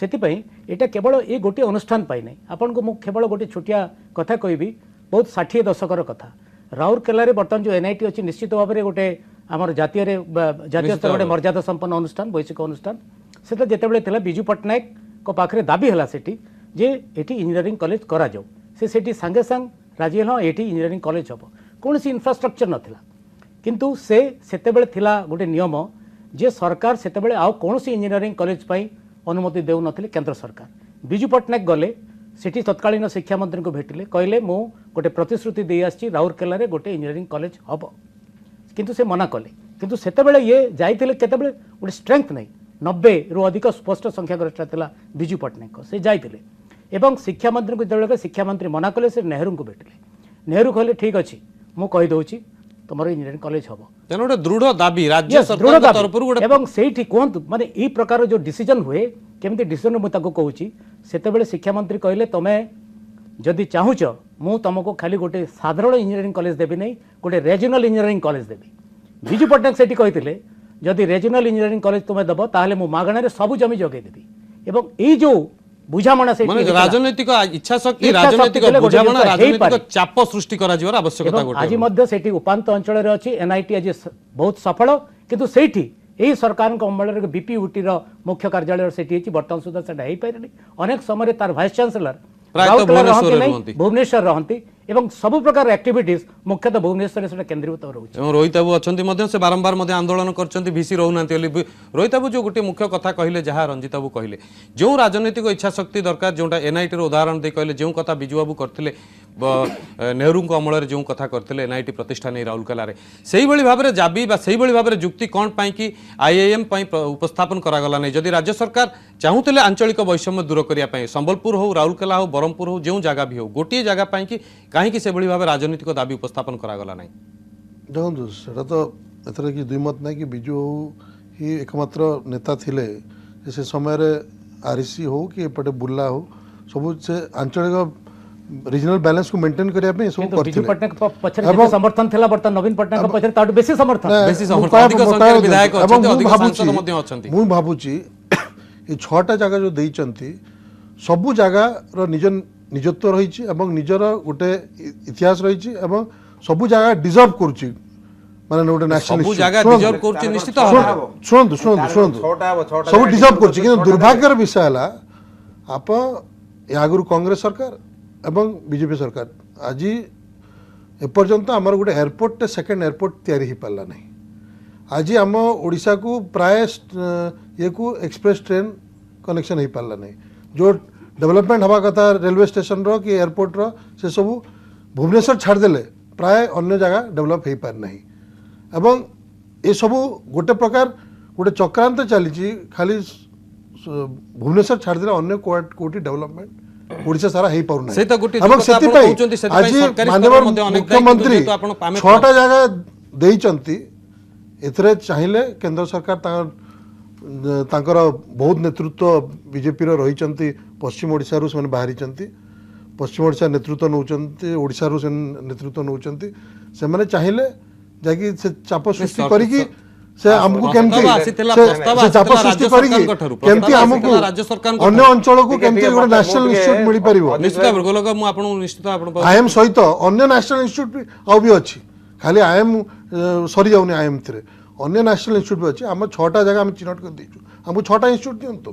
Speaker 10: से यहाँ केवल ये गोटे अनुष्ठान पाई आपन को केवल गोटे छोटिया कथा कहबी बहुत 60 दशकर कथा राउरकेला बर्तमान जो एनआईटी अच्छी निश्चित भाव में गोटे आमर जातीय स्तर गोटे मर्यादा संपन्न अनुष्ठान वैश्विक अनुष्ठान से जितेबाला विजु पट्टनायक पाखे दाबी है सेठी जे एटी इंजीनियरिंग कॉलेज करा जाऊ से सांगे सांग राजी हाँ ये इंजीनियरिंग कॉलेज हम कौन सी इंफ्रास्ट्रक्चर नाला किंतु सेतेबेले थिला गोटे नियम जे सरकार सेतेबेले आउ कौन सी इंजीनियरिंग कॉलेज पाई अनुमति देउ नथिले केंद्र सरकार विजु पट्टनायक गले सेठी तत्कालीन शिक्षा मंत्री को भेटिले कहले मु गोटे प्रतिश्रुति दे आछि राउरकेला रे गोटे इंजीनियरिंग कॉलेज हम किंतु से मना कले किंतु सेतेबेले ये जाइतिले केतेबेले गोटे स्ट्रेंथ नहीं 90 रु अधिक स्पष्ट संख्या गरिष्ठता थिला विजु पट्टनायक से जाइतिले एवं शिक्षा मंत्री को जेबेले शिक्षा मंत्री मना कले से नेहरू को भेटिले नेहरू कहले ठीक अछि मु कहि दउछि तुम इंजीनियरिंग कॉलेज हम
Speaker 1: तेन गोटे दृढ़ दाबी राज्य सरकार तरफ
Speaker 10: एवं सेठी कहतु माने ई प्रकार जो डिसीजन हुए केमती डिसीजन मुझे कहूँ सेतेबेले शिक्षा मंत्री कहले तुमे जदि चाहूच मु तुमको खाली गोटे साधारण इंजीनियरिंग कॉलेज देवी नहीं गोटे रीजनल इंजीनियरिंग कॉलेज देवी विजु पट्टनायक सेठी कहते जदि रीजनल इंजीनियरिंग कॉलेज तुम्हें दब ताहले मु मागणारे सब जमी जगै देवी एवं ई जो बुझामणा से
Speaker 1: राजनीतिक इच्छा शक्ति राजनीतिक बुझामणा राजनीतिक चाप सृष्टि करा जिवार आवश्यकता गोटे
Speaker 10: आज मध्य सेठी उपांत अंचल रे अछि एनआईटी आज बहुत सफल किंतु सेठी यही सरकार अमल बीपीयूटी मुख्य कार्यालय से बर्तमान सुधा से हो पारे अनेक समय तार भाइस चांसेलर
Speaker 1: ପ୍ରାୟତଃ
Speaker 10: ରାଉରକେଲା
Speaker 1: ଭୁବନେଶ୍ୱରରେ
Speaker 10: ରହନ୍ତି
Speaker 1: ରୁହନ୍ତି।
Speaker 10: ନାହିଁ, ଭୁବନେଶ୍ୱର ରହନ୍ତି ଏବଂ ସବୁ ପ୍ରକାର ଆକ୍ଟିଭିଟିଜ୍ ମୁଖ୍ୟତଃ ଭୁବନେଶ୍ୱରରେ ସେଟା କେନ୍ଦ୍ରୀଭୂତ ରହୁଛି।
Speaker 1: এবং ରୋହିତ ବାବୁ ଅଛନ୍ତି ମଧ୍ୟ ସେ ବାରମ୍ବାର ମଧ୍ୟ ଆନ୍ଦୋଳନ କରିଛନ୍ତି ଭିସି ରହୁନାହାନ୍ତି ବୋଲି। ରୋହିତ ବାବୁ ଯେଉଁ ଗୋଟିଏ ମୁଖ୍ୟ କଥା କହିଲେ, ଯାହା ରଞ୍ଜିତ ବାବୁ କହିଲେ, ଯେଉଁ ରାଜନୈତିକ ଇଚ୍ଛା ଶକ୍ତି ଦରକାର, ଯେଉଁଟା ଏନ୍ଆଇଟିର ଉଦାହରଣ ଦେଇ କହିଲେ, ଯେଉଁ କଥା ବିଜୁ ବାବୁ କରିଥିଲେ ନେହେରୁଙ୍କ ଅମଳରେ ଯେଉଁ କଥା କରିଥିଲେ ଏନ୍ଆଇଟି ପ୍ରତିଷ୍ଠା ନେଇ ରାଉରକେଲାରେ, ସେଇଭଳି ଭାବରେ ଦାବି ବା ସେଇଭଳି ଭାବରେ ଯୁକ୍ତି କ'ଣ ପାଇଁ କି ଆଇଆଇଏମ୍ ପାଇଁ ଉପସ୍ଥାପନ କରାଗଲା ନାହିଁ? ଯଦି ରାଜ୍ୟ ସରକାର ଚାହୁଁଥିଲେ ଆଞ୍ଚଳିକ ବୈଷମ୍ୟ ଦୂର କରିବା ପାଇଁ, ସମ୍ବଲପୁର ହେଉ, ରାଉରକେଲା ହେଉ, ବ୍ରହ୍ମପୁର ହେଉ, ଯେଉଁ ଜାଗା ବି ହେଉ, ଗୋଟିଏ ଜାଗା ପାଇଁ କି କାହିଁକି ସେଭଳି ଭାବେ ରାଜନୈତିକ ଦାବି ଉପସ୍ଥାପନ କରାଗଲା ନାହିଁ?
Speaker 6: ଦେଖନ୍ତୁ ସେଟା ତ ଏଥିରେ କି ଦୁଇମତ ନାହିଁ କି ବିଜୁ ହଉ ହିଁ ଏକମାତ୍ର ନେତା ଥିଲେ ଯେ ସେ ସମୟରେ ଆର୍ସି ହଉ କି ଏପଟେ ବୁର୍ଲା ହଉ ସବୁ ସେ ଆଞ୍ଚଳିକ ରିଜନାଲ ବାଲାନ୍ସକୁ ମେଣ୍ଟେନ୍ କରିବା ପାଇଁ ସବୁ
Speaker 10: କିନ୍ତୁ ବିଜୁ
Speaker 6: କରିଥିଲେ।
Speaker 10: ପଟ୍ଟନାୟକ ପଛରେ ଯେତେ ସମର୍ଥନ ଥିଲା ବର୍ତ୍ତମାନ ନବୀନ ପଟ୍ଟନାୟକ ପଛରେ ତାଠୁ ବେଶୀ ସମର୍ଥନ।
Speaker 1: ବେଶୀ ସମର୍ଥନ, ଅଧିକ ସଂଖ୍ୟାରେ ବିଧାୟକ ଅଛନ୍ତି, ଅଧିକ ସାଂସଦ ମଧ୍ୟ ଅଛନ୍ତି।
Speaker 6: ମୁଁ ଭାବୁଛି ଏ 6ଟା ଜାଗା ଯୋଉ ଦେଇଛନ୍ତି ସବୁ ଜାଗାର ନିଜତ୍ୱ ରହିଛି ଏବଂ ନିଜର ଗୋଟେ ଇତିହାସ ରହିଛି ଏବଂ ସବୁ ଜାଗା ଡିଜର୍ଭ କରୁଛି, ମାନେ ଗୋଟେ ନ୍ୟାସନାଲ
Speaker 1: ସବୁ ଜାଗା ଡିଜର୍ଭ କରୁଛି ନିଶ୍ଚିତ ଭାବରେ।
Speaker 6: ଶୁଣନ୍ତୁ ସବୁ ଡିଜର୍ଭ କରୁଛି, କିନ୍ତୁ ଦୁର୍ଭାଗ୍ୟର ବିଷୟ ହେଲା ଆପଣ ଆଗରୁ କଂଗ୍ରେସ ସରକାର ଏବଂ ବିଜେପି ସରକାର ଆଜି ଏପର୍ଯ୍ୟନ୍ତ ଆମର ଗୋଟେ ଏୟାରପୋର୍ଟଟେ ସେକେଣ୍ଡ ଏୟାରପୋର୍ଟ ତିଆରି ହେଇପାରିଲା ନାହିଁ। ଆଜି ଆମ ଓଡ଼ିଶାକୁ ପ୍ରାୟ ଇଏକୁ ଏକ୍ସପ୍ରେସ୍ ଟ୍ରେନ୍ କନେକ୍ସନ୍ ହେଇପାରିଲା ନାହିଁ। ଯେଉଁ ଡେଭଲପମେଣ୍ଟ ହେବା କଥା ରେଲୱେ ଷ୍ଟେସନର କି ଏୟାରପୋର୍ଟର ସେ ସବୁ ଭୁବନେଶ୍ୱର ଛାଡ଼ିଦେଲେ ପ୍ରାୟ ଅନ୍ୟ ଜାଗା ଡେଭଲପ୍ ହେଇପାରି ନାହିଁ। ଏବଂ ଏସବୁ ଗୋଟେ ପ୍ରକାର ଗୋଟେ ଚକ୍ରାନ୍ତ ଚାଲିଛି, ଖାଲି ଭୁବନେଶ୍ୱର ଛାଡ଼ିଦେଲେ ଅନ୍ୟ କେଉଁଠି ଡେଭଲପମେଣ୍ଟ ଓଡ଼ିଶା ସାରା ହେଇପାରୁନାହିଁ।
Speaker 1: ସେ ତ ଗୋଟିଏ
Speaker 6: ଏବଂ
Speaker 1: କଥା ଆପଣ
Speaker 6: ସେଥିପାଇଁ
Speaker 1: କହୁଛନ୍ତି, ସେଥିପାଇଁ
Speaker 6: ଆଜି
Speaker 1: ସରକାରୀ
Speaker 6: ମାନ୍ୟବର
Speaker 1: ସ୍ତରରେ ମଧ୍ୟ ଅନେକ ଦାୟିତ୍ୱ
Speaker 6: ମୁଖ୍ୟମନ୍ତ୍ରୀ
Speaker 1: ଯେହେତୁ ଆପଣ ଆମେ
Speaker 6: 6ଟା ଜାଗା ଦେଇଛନ୍ତି। ଏଥିରେ ଚାହିଁଲେ କେନ୍ଦ୍ର ସରକାର ତାଙ୍କର ବହୁତ ନେତୃତ୍ୱ ବିଜେପିର ରହିଛନ୍ତି, ପଶ୍ଚିମ ଓଡ଼ିଶାରୁ ସେମାନେ ବାହାରିଛନ୍ତି, ପଶ୍ଚିମ ଓଡ଼ିଶା ନେତୃତ୍ୱ ନେଉଛନ୍ତି, ଓଡ଼ିଶାରୁ ସେ ନେତୃତ୍ୱ ନେଉଛନ୍ତି। ସେମାନେ ଚାହିଁଲେ ଯାଇକି ସେ ଚାପ ସୃଷ୍ଟି କରିକି ସେ ଆମକୁ କେମିତି ଚାପ ସୃଷ୍ଟି କରିକି କେମିତି ଆମକୁ ଅନ୍ୟ ଅଞ୍ଚଳକୁ କେମିତି ଗୋଟେ ନ୍ୟାସନାଲ ଇନଷ୍ଟିଚ୍ୟୁଟ୍ ମିଳିପାରିବ।
Speaker 1: ନିଶ୍ଚିତ ଭାବରେ ଗୋଲକ ମୁଁ ଆପଣଙ୍କୁ ନିଶ୍ଚିତ ଆପଣ
Speaker 6: ଆଇଏମ୍ ସହିତ ଅନ୍ୟ ନ୍ୟାସନାଲ ଇନଷ୍ଟିଚ୍ୟୁଟ୍ ଆଉ ବି ଅଛି, ଖାଲି ଆଇଏମ୍ ସରିଯାଉନି, ଆଇଏମ୍ ଥିରେ ଅନ୍ୟ ନ୍ୟାସନାଲ ଇନଷ୍ଟିଚ୍ୟୁଟ୍ ବି ଅଛି। ଆମ 6ଟା ଜାଗା ଆମେ ଚିହ୍ନଟ କରିଦେଇଛୁ, ଆମକୁ 6ଟା ଇନଷ୍ଟିଚ୍ୟୁଟ୍ ଦିଅନ୍ତୁ,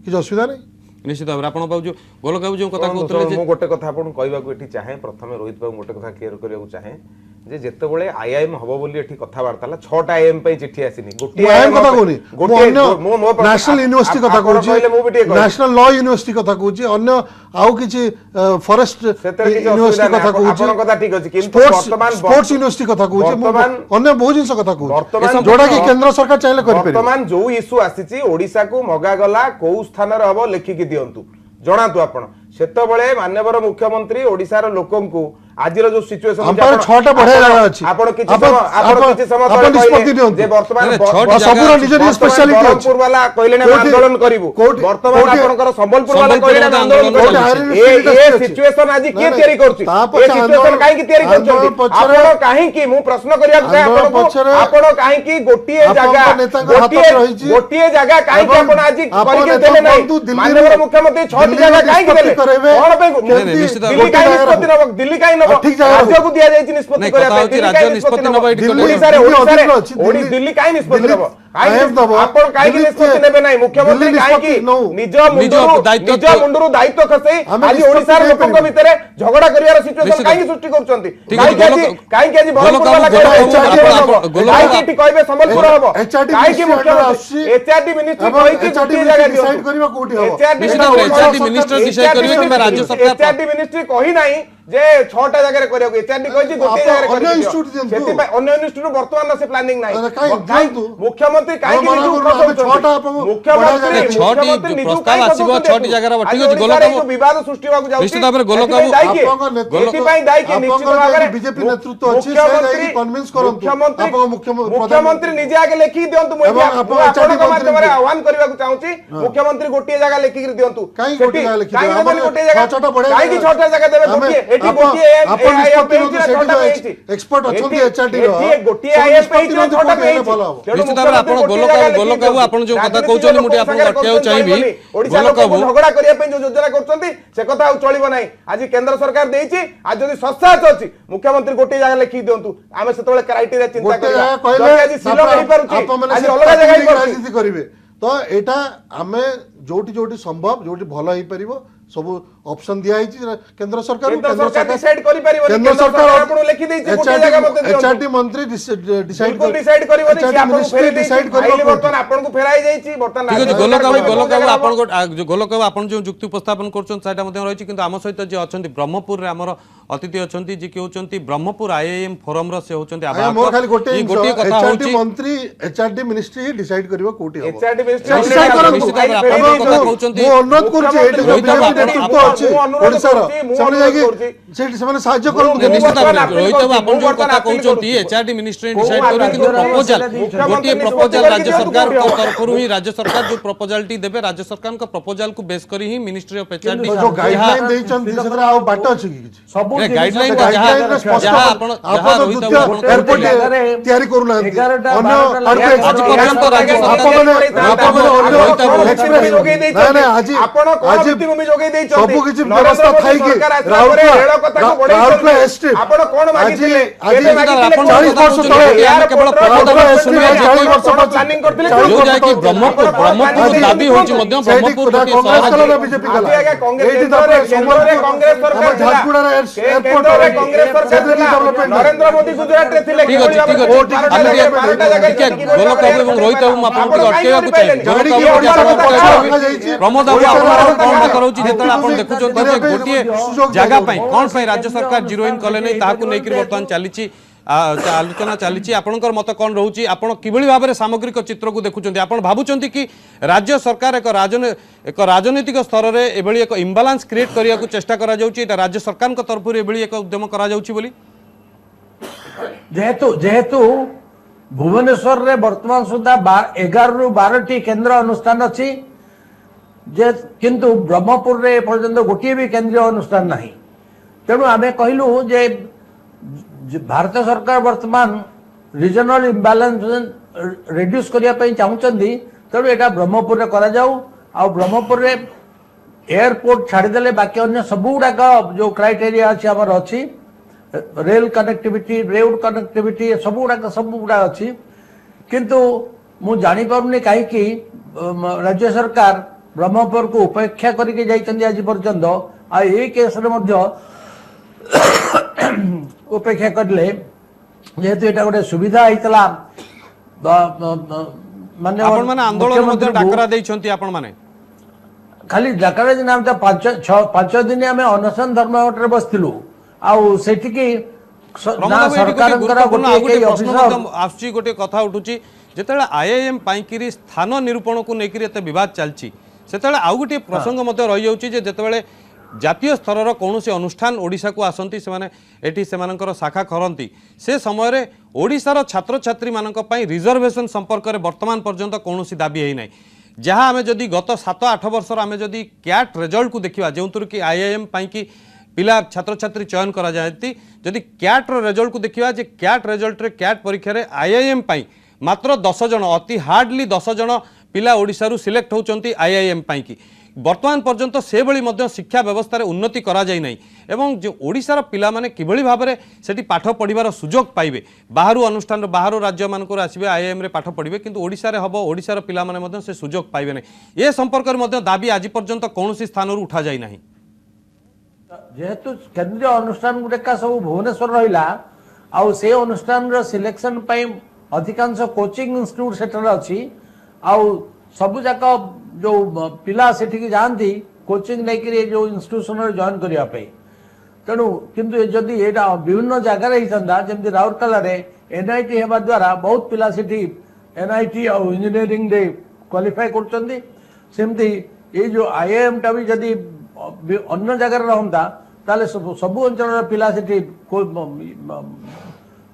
Speaker 6: କିଛି ଅସୁବିଧା ନାହିଁ।
Speaker 1: ନିଶ୍ଚିତ ଭାବରେ ଆପଣ ବାବୁ ଗୋଲକ ବାବୁ ଯେଉଁ କଥା କହୁଥିଲେ,
Speaker 7: ମୁଁ ଗୋଟେ କଥା ଆପଣଙ୍କୁ କହିବାକୁ ଏଠି ଚାହେଁ, ପ୍ରଥମେ ରୋହିତ ବାବୁ ଗୋଟେ କଥା କ୍ଲିୟର କରିବାକୁ ଚାହେଁ ଯେ ଯେତେବେଳେ ଆଇଆଇଏମ୍ ହବ ବୋଲି ଏଠି କଥାବାର୍ତ୍ତା ହେଲା 6ଟା ଆଇଏମ୍ ପାଇଁ ଚିଠି ଆସିନି, ଗୋଟିଏ
Speaker 6: ଆଇଏମ୍ କଥା କହୁନି, ମୁଁ ଅନ୍ୟ ନ୍ୟାସନାଲ ୟୁନିଭର୍ସିଟି କଥା କହୁଛି, ନ୍ୟାସନାଲ ଲ ୟୁନିଭର୍ସିଟି କଥା କହୁଛି, ଅନ୍ୟ ଆଉ କିଛି ଫରେଷ୍ଟ ୟୁନିଭର୍ସିଟି କଥା କହୁଛି,
Speaker 7: ଆପଣଙ୍କ କଥା ଠିକ ଅଛି, କିନ୍ତୁ
Speaker 6: ସ୍ପୋର୍ଟସ ୟୁନିଭର୍ସିଟି କଥା କହୁଛି, ଅନ୍ୟ ବହୁ ଜିନିଷ କଥା କହୁଛି ଯୋଉଟା କି କେନ୍ଦ୍ର ସରକାର ଚାହିଁଲେ କରିପାରିବେ।
Speaker 7: ବର୍ତ୍ତମାନ ଯୋଉ ଇସ୍ୟୁ ଆସିଛି ଓଡ଼ିଶାକୁ ମଗାଗଲା କୋଉ ସ୍ଥାନରେ ହବ ଲେଖିକି ଦିଅନ୍ତୁ, ଜଣାନ୍ତୁ ଆପଣ। ସେତେବେଳେ ମାନ୍ୟବର ମୁଖ୍ୟମନ୍ତ୍ରୀ ଓଡ଼ିଶାର ଲୋକଙ୍କୁ ଆଜିର ଯୋଉ ସିଚୁଏସନ
Speaker 6: ଛଅଟା ବଢିଆ ଜାଗା ଅଛି,
Speaker 7: ଆପଣ କିଛି ସମୟ ତଳେ କହିଲେ ଯେ ବର୍ତ୍ତମାନ ବ୍ରହ୍ମପୁର ବାଲା କହିଲେ ଆମେ ଆନ୍ଦୋଳନ କରିବୁ, ବର୍ତ୍ତମାନ ଆପଣଙ୍କର ସମ୍ବଲପୁର ବାଲା କହିଲେ ଆମେ ଆନ୍ଦୋଳନ କରିବୁ। ଏ ସିଚୁଏସନ ଆଜି କିଏ ତିଆରି କରୁଛି? ଏ ସିଚୁଏସନ କାହିଁକି ତିଆରି କରୁଛନ୍ତି ଆପଣ? କାହିଁକି, ମୁଁ ପ୍ରଶ୍ନ କରିବାକୁ ଚାହେଁ ଆପଣଙ୍କୁ, ଆପଣ କାହିଁକି ଗୋଟିଏ ଜାଗା କାହିଁକି ଆପଣ ଆଜି କରିକି ଦେଲେ ନାହିଁ? ମାନ୍ୟବର ମୁଖ୍ୟମନ୍ତ୍ରୀ 6ଟି ଜାଗା କାହିଁକି ଦେଲେ? କଣ ପାଇଁ ଦିଲ୍ଲୀ କାହିଁ ନିଷ୍ପତ୍ତି ନବ? ଦିଲ୍ଲୀ କାହିଁ ନବ? ରାଜ୍ୟକୁ ଦିଆଯାଇଛି ନିଷ୍ପତ୍ତି କରିବା ପାଇଁ, ଦିଲ୍ଲୀ କାହିଁ ନିଷ୍ପତ୍ତି ନବ? ଦିଲ୍ଲୀ କାହିଁ ନିଷ୍ପତ୍ତି ନବ? ଆପଣ କାହିଁକି ନିଷ୍ପତ୍ତି ନେବେ ନାହିଁ? ମୁଖ୍ୟମନ୍ତ୍ରୀ କାହିଁକି ନିଜ ମୁଣ୍ଡରୁ ଦାୟିତ୍ୱ ଖସେଇ ଆଜି ଓଡ଼ିଶାର ଲୋକଙ୍କ ଭିତରେ ଝଗଡା କରିବାର ସିଚୁଏସନ କାହିଁକି ସୃଷ୍ଟି କରୁଛନ୍ତି? କାହିଁକି ଆଜି ବ୍ରହ୍ମପୁର ବାଲା କାହିଁକି ଏଠି କହିବେ ସମ୍ବଲପୁର ହବ? କାହିଁକି ମୁଖ୍ୟମନ୍ତ୍ରୀ ଏଚଆରଡି ମିନିଷ୍ଟ୍ରି କହିଛି ଗୋଟିଏ ଜାଗା ଏଚଆରଡି ମିନିଷ୍ଟ୍ରି କହି ନାହିଁ ଯେ 6ଟା ଜାଗାରେ କରିବାକୁ, ଏଚଆରଡି କହିଛି ଗୋଟିଏ ଜାଗାରେ କରିବାକୁ। ସେଥିପାଇଁ ଅନ୍ୟ ଇନଷ୍ଟିଚ୍ୟୁଟ ବର୍ତ୍ତମାନ ସେ ପ୍ଲାନିଂ ନାହିଁ। ମୁଖ୍ୟମନ୍ତ୍ରୀ କାହିଁକି ବିବାଦ ସୃଷ୍ଟି ହେବାକୁ ଯାଉଛି? ଏଥିପାଇଁ ଦାୟୀ କିଏ? ନିଶ୍ଚିତ ଭାବରେ ମୁଖ୍ୟମନ୍ତ୍ରୀ ନିଜେ ଆଗେ ଲେଖିକି ଦିଅନ୍ତୁ। ମୁଁ ଆପଣଙ୍କ ମାଧ୍ୟମରେ ଆହ୍ୱାନ କରିବାକୁ ଚାହୁଁଛି, ମୁଖ୍ୟମନ୍ତ୍ରୀ ଗୋଟିଏ ଜାଗା ଲେଖିକି ଦିଅନ୍ତୁ। କାହିଁକି ଗୋଟିଏ ଜାଗା? କାହିଁକି 6ଟା ଜାଗା ଦେବେ? ଝଗଡ଼ା କରିବା ପାଇଁ ଯୋଉ ଯୋଜନା କରୁଛନ୍ତି ସେ କଥା ଆଉ ଚଳିବ ନାହିଁ। ଆଜି କେନ୍ଦ୍ର ସରକାର ଦେଇଛି, ଆଜି ଯଦି ସସ୍ତାଚ ଅଛି ମୁଖ୍ୟମନ୍ତ୍ରୀ ଗୋଟିଏ ଜାଗା ଲେଖିକି ଦିଅନ୍ତୁ, ଆମେ ସେତେବେଳେ କ୍ରାଇଟେରିଆ ଚିନ୍ତା କରିବା। ଆଜି ଶିଲଂ ହେଇପାରୁଛି, ଆଜି ଅଲଗା ଜାଗା
Speaker 6: କରିବେ ତ ଏଇଟା ଆମେ ଯୋଉଠି ସମ୍ଭବ, ଯୋଉଠି ଭଲ ହେଇପାରିବ ସବୁ ऑप्शन दिया है केंद्र सरकार
Speaker 7: केंद्र सरकार डिसाइड करि परिबो केंद्र सरकार आपन लिखि देछि गोटे जगह मते दियो
Speaker 6: एचआरटी मंत्री डिसाइड
Speaker 7: डिसाइड करिवो जे आपन फेरै डिसाइड करिवो बर्तन आपन को फेराई जाइछि बर्तन
Speaker 1: ठीक अछि गोलक आपन जो जुक्ति उपस्थापन करछन साइटा मध्ये रहिछि किंतु आम सहित जे अछंती ब्रह्मपुर रे हमर अतिथि अछंती जे कि होचंती ब्रह्मपुर आईआईएम फोरम रो से होचंती
Speaker 6: मो खाली गोटे
Speaker 1: कथा
Speaker 6: एचआरटी
Speaker 1: होछि
Speaker 6: मंत्री एचआरटी मिनिस्ट्री डिसाइड करिवो कोठी हो
Speaker 7: एचआरटी
Speaker 6: डिसाइड करंतु
Speaker 1: कथा कहउचंती
Speaker 6: मो अनुरोध करछि एठी बीजेपी नेतृत्व अछि ओडिसा रो सेमने जाके सेठी सेमने साहाय्य करंतु
Speaker 1: निश्चित भाव रोहित बाबू आपण जो कथा कहउचंती एचआरटी मिनिस्ट्री डिसाइड करिवो किंतु प्रपोजल गोटे प्रपोजल राज्य सरकार को तरफरु ही राज्य सरकार जो प्रपोजल टी देबे राज्य सरकार को प्रपोजल को बेस करी ही मिनिस्ट्री ऑफ एचआरटी
Speaker 6: जो गाइडलाइन देइचंती सेतरा आ बाट अछि कि
Speaker 9: सब
Speaker 1: गाइडलाइन
Speaker 6: जहाँ रोहित एयरपोर्ट तैयारी करूना अन्य
Speaker 1: आज पर्यंत राज्य
Speaker 6: सब किछि व्यवस्था थाई कि राउरकेला एस्ट्रिप आज 40 वर्ष तले
Speaker 1: केवल प्रपोजल सुनिया
Speaker 6: 40 वर्ष प्लानिंग करथिले
Speaker 1: जो जाय कि ब्रह्मपुर दाबी होछि मध्य ब्रह्मपुर
Speaker 6: कांग्रेस कला बीजेपी कला एठी केंद्र कांग्रेस सरकार झारखंड एयरपोर्ट नरेंद्र मोदी गुजरात रे थिले
Speaker 1: गोलक बाबू एवं रोहित बाबू आपन अटकेवा को चाहिए प्रमोद बाबू आपन कोन मत रहउछि जेतले आपन देखुछन जे गोटिए जगह पई कोन पई राज्य सरकार जीरो इन कले नै ताकू नै कि वर्तमान चालीछि आलोचना चली आपणकर मत कौन रोचे आप किभली भाव में सामग्रिक चित्र को देखुं आप भावुं कि राज्य सरकार एक राजनैतिक स्तर में एभली एक इम्बालांस क्रिएट करने को चेष्टा करा राज्य सरकार तरफ एक उद्यम करा
Speaker 9: जेहेतु भुवनेश्वर रे वर्तमान सुधा 11 रु 12 टी केंद्र अनुष्ठान अच्छी किंतु ब्रह्मपुर रे पर्यंत गोटे भी केंद्रीय अनुष्ठान नहीं तेणु आम कहलु जे भारत सरकार वर्तमान रिजनल इम्बालांस रिड्यूस करने चाहूँगी तेणु यहाँ ब्रह्मपुर रे करा जाऊ आ ब्रह्मपुर रे एयरपोर्ट छाड़देले बाकी अन्य सब गुड़ाक जो क्राइटेरिया अच्छी आमर अच्छी रेल कनेक्टिविटी रोड कनेक्टिविटी सब गुड़ा अच्छी किंतु मु जानी पारुनी कहीं राज्य सरकार ब्रह्मपुर को उपेक्षा करके जाइछन्ती आज पर्यंत आ ए केस रे मध्य उपेक्षा करले जेहेतु एटा गोटे सुविधा होइतला माने
Speaker 1: आपण माने आंदोलन मध्ये डाकरा दैछन्ती आपण माने
Speaker 9: खाली डाकरा दिन हम 5 दिन आमे अनशन धर्मघट रे बसथिलु आउ सेठी की ना सरकार
Speaker 1: आसुची गोटे कथा उठुची जेतेला आईआईएम पाइकिरी स्थान निरूपण को लेकर एते विवाद चलची सेतेला आउ गोटे प्रसंग मध्ये रहि जाउची जे जेतेबेले जातीय स्तर कौन से अनुष्ठान ओडिशा को आसती से शाखा करती से समय ओडिशार छात्र छात्री मानक पई रिजर्वेशन संपर्क में वर्तमान पर्यंत कौन दाबी है ना जहाँ आम जदि गत 7-8 वर्ष आम जदि कैट रिजल्ट को देखा जो कि आईआईएम कि पिला छात्र छात्री चयन करा जाती जदि कैट रिजल्ट को देखा जे कैट रिजल्ट रे कैट परीक्षा रे आईआईएम मात्र 10 जन अति हार्डली 10 जन पिला ओडिशारू सिलेक्ट होचंती आईआईएम कि वर्तमान पर्यंत से भली शिक्षा व्यवस्था रे उन्नति करा जाय नाही एवं जो ओडिशार पिला माने किभली भाव में सेठी पाठ पढ़िबार सुजोग पाइबे बाहरु अनुष्ठान बाहरु राज्य मानकर आसिबे आईआईएम रे पाठ पढ़िबे किंतु ओडिशा रे हबो ओडिशार पिला माने मध्य से सुजोग पाइबे नाही ए संपर्क रे मध्य दाबी आज पर्यंत कौनसी स्थान उठा जाय नाही
Speaker 9: जेहेतु केंद्रीय अनुष्ठान गुड़िका सब भुवनेश्वर रहा आउ से अनुष्ठान रो सिलेक्शन पई अधिकांश कोचिंग इंस्टीट्यूट सेटर अच्छी आउ सब जाक जो पिला सेठी जाती कोचिंग लेकिन जो इंस्टीट्यूशन जॉइन करने तेणु किंतु जदि यहाँ विभिन्न जगार होता जमी राउरकेला एनआईटी होगा द्वारा बहुत पिला सेठी एनआईटी और इंजीनियरिंग रे क्वालिफाई करमती ये जो आईआईएम टा भी जदि अन्य जगार रहता ताले सब अंचल पिला सेठी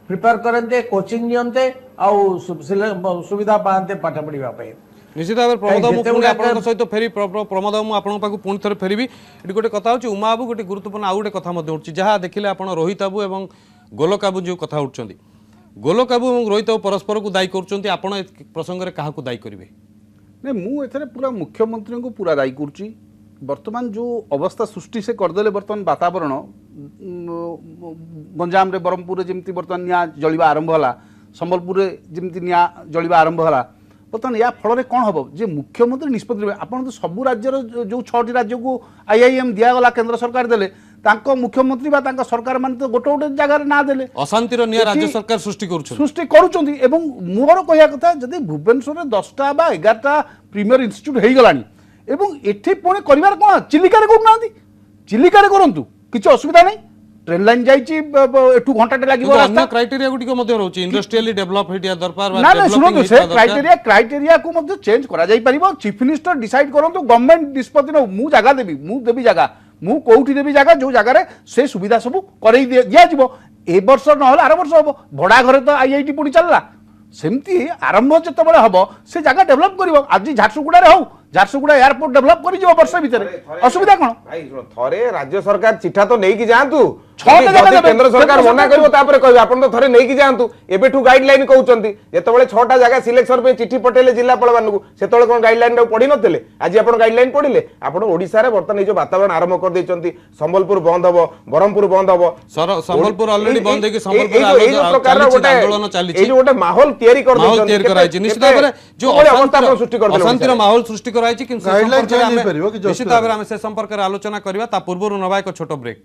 Speaker 9: प्रिपेयर करते कोचिंग नियंते आउ सुविधा पाते पाठ पढ़ाई
Speaker 1: निश्चित भाव प्रमोद सहित फेरी प्रमोद मुझे पुणी थे फेरबी ये गोटे कथा हो उमा बाबू गोटे गुरुत्वपूर्ण आउ गोटे कथा उठी जहाँ देखिले आप रोहित बाबू और गोलक बाबू जो कथा उठुंट गोलक बाबू और रोहित बाबू परस्पर को दायी कर प्रसंग में क्या दायी करेंगे
Speaker 8: नहीं मुझे पूरा मुख्यमंत्री को पूरा दायी करुच्ची वर्तमान जो अवस्था सृष्टि से करदे वर्तमान वातावरण गंजाम ब्रह्मपुर जमी बर्तमान निआ जलिबा आरंभ है संबलपुर जमी निआ जलिबा आरंभ है बर्तमान या फल कौन हम जे मुख्यमंत्री निष्पत्ति नेबे आपण तो सब राज्यर जो 6टी राज्य को आईआईएम दियागला केंद्र सरकार देले तांको मुख्यमंत्री बा तांको सरकार मान तो गोटे गोटे जगह ना देले
Speaker 1: अशांतिर निया राज्य सरकार सृष्टि
Speaker 8: करूछंती एवं मोर कहया कथा जदि भुवनेश्वर 10टा बा 11टा प्रीमियर इंस्टीट्यूट हेई गलानी एवं एठी पुणी करिवार कोन चिलिका रे करूनांती चिलिका रे करंतु किछ असुविधा नै ट्रेन लाइन जाइछि एठू घंटाटे लागिबो
Speaker 1: अन्य क्राइटेरिया गुडी को मध्ये रहउछि इंडस्ट्रियली डेवलप हेटिया दरबार
Speaker 8: ना ना सुनो से क्राइटेरिया को मध्ये चेंज करा जाई परिबो चीफ मिनिस्टर डिसाइड करंतु गवर्नमेंट निष्पत्ति न मु जागा देबी मु देबी जागा मु कोउठी देबी जागा जो जागा रे से सुविधा सब करई दिया जिवो ए वर्ष न होला आर वर्ष हबो भड़ा घरे तो आईआईटी पुणी चलला सेमती आरंभ जतबेले हबो से जागा डेवलप करिवो आज झारसुगुडा रे हो झारसुगुडा एयरपोर्ट डेवलप करि जिवो वर्ष भीतर असुविधा कोन भाई
Speaker 7: थरे राज्य सरकार चिठा तो नेकी जांतु केंद्र सरकार मना करिवो तापर कहबे आपण तो थरे नेकी जांतु एबेठू गाइडलाइन कहउचंती जेतबेले 6टा जगह सिलेक्शन पे चिठी पटेले जिल्लापाल मानकु सेतबेले कोन गाइडलाइन रे पढि नथिले आज आपण गाइडलाइन पढिले आपण ओडिसा रे वर्तमान जो वातावरण आरंभ कर देचंती संबलपुर बंद हबो ब्रह्मपुर बंद हबो
Speaker 1: संबलपुर ऑलरेडी बंद है कि संबलपुर आंदोलन चली
Speaker 7: ए जो गोटे माहौल तयारी कर
Speaker 1: माहौल तयारी कराई निश्चित भाबरे जो
Speaker 7: अवस्था सृष्टि कर
Speaker 1: अशांतिर माहौल सृष्टि कराई कि निश्चित भाबरे हम से संपर्क रे आलोचना करबा ता पूर्व नबा एक छोटो ब्रेक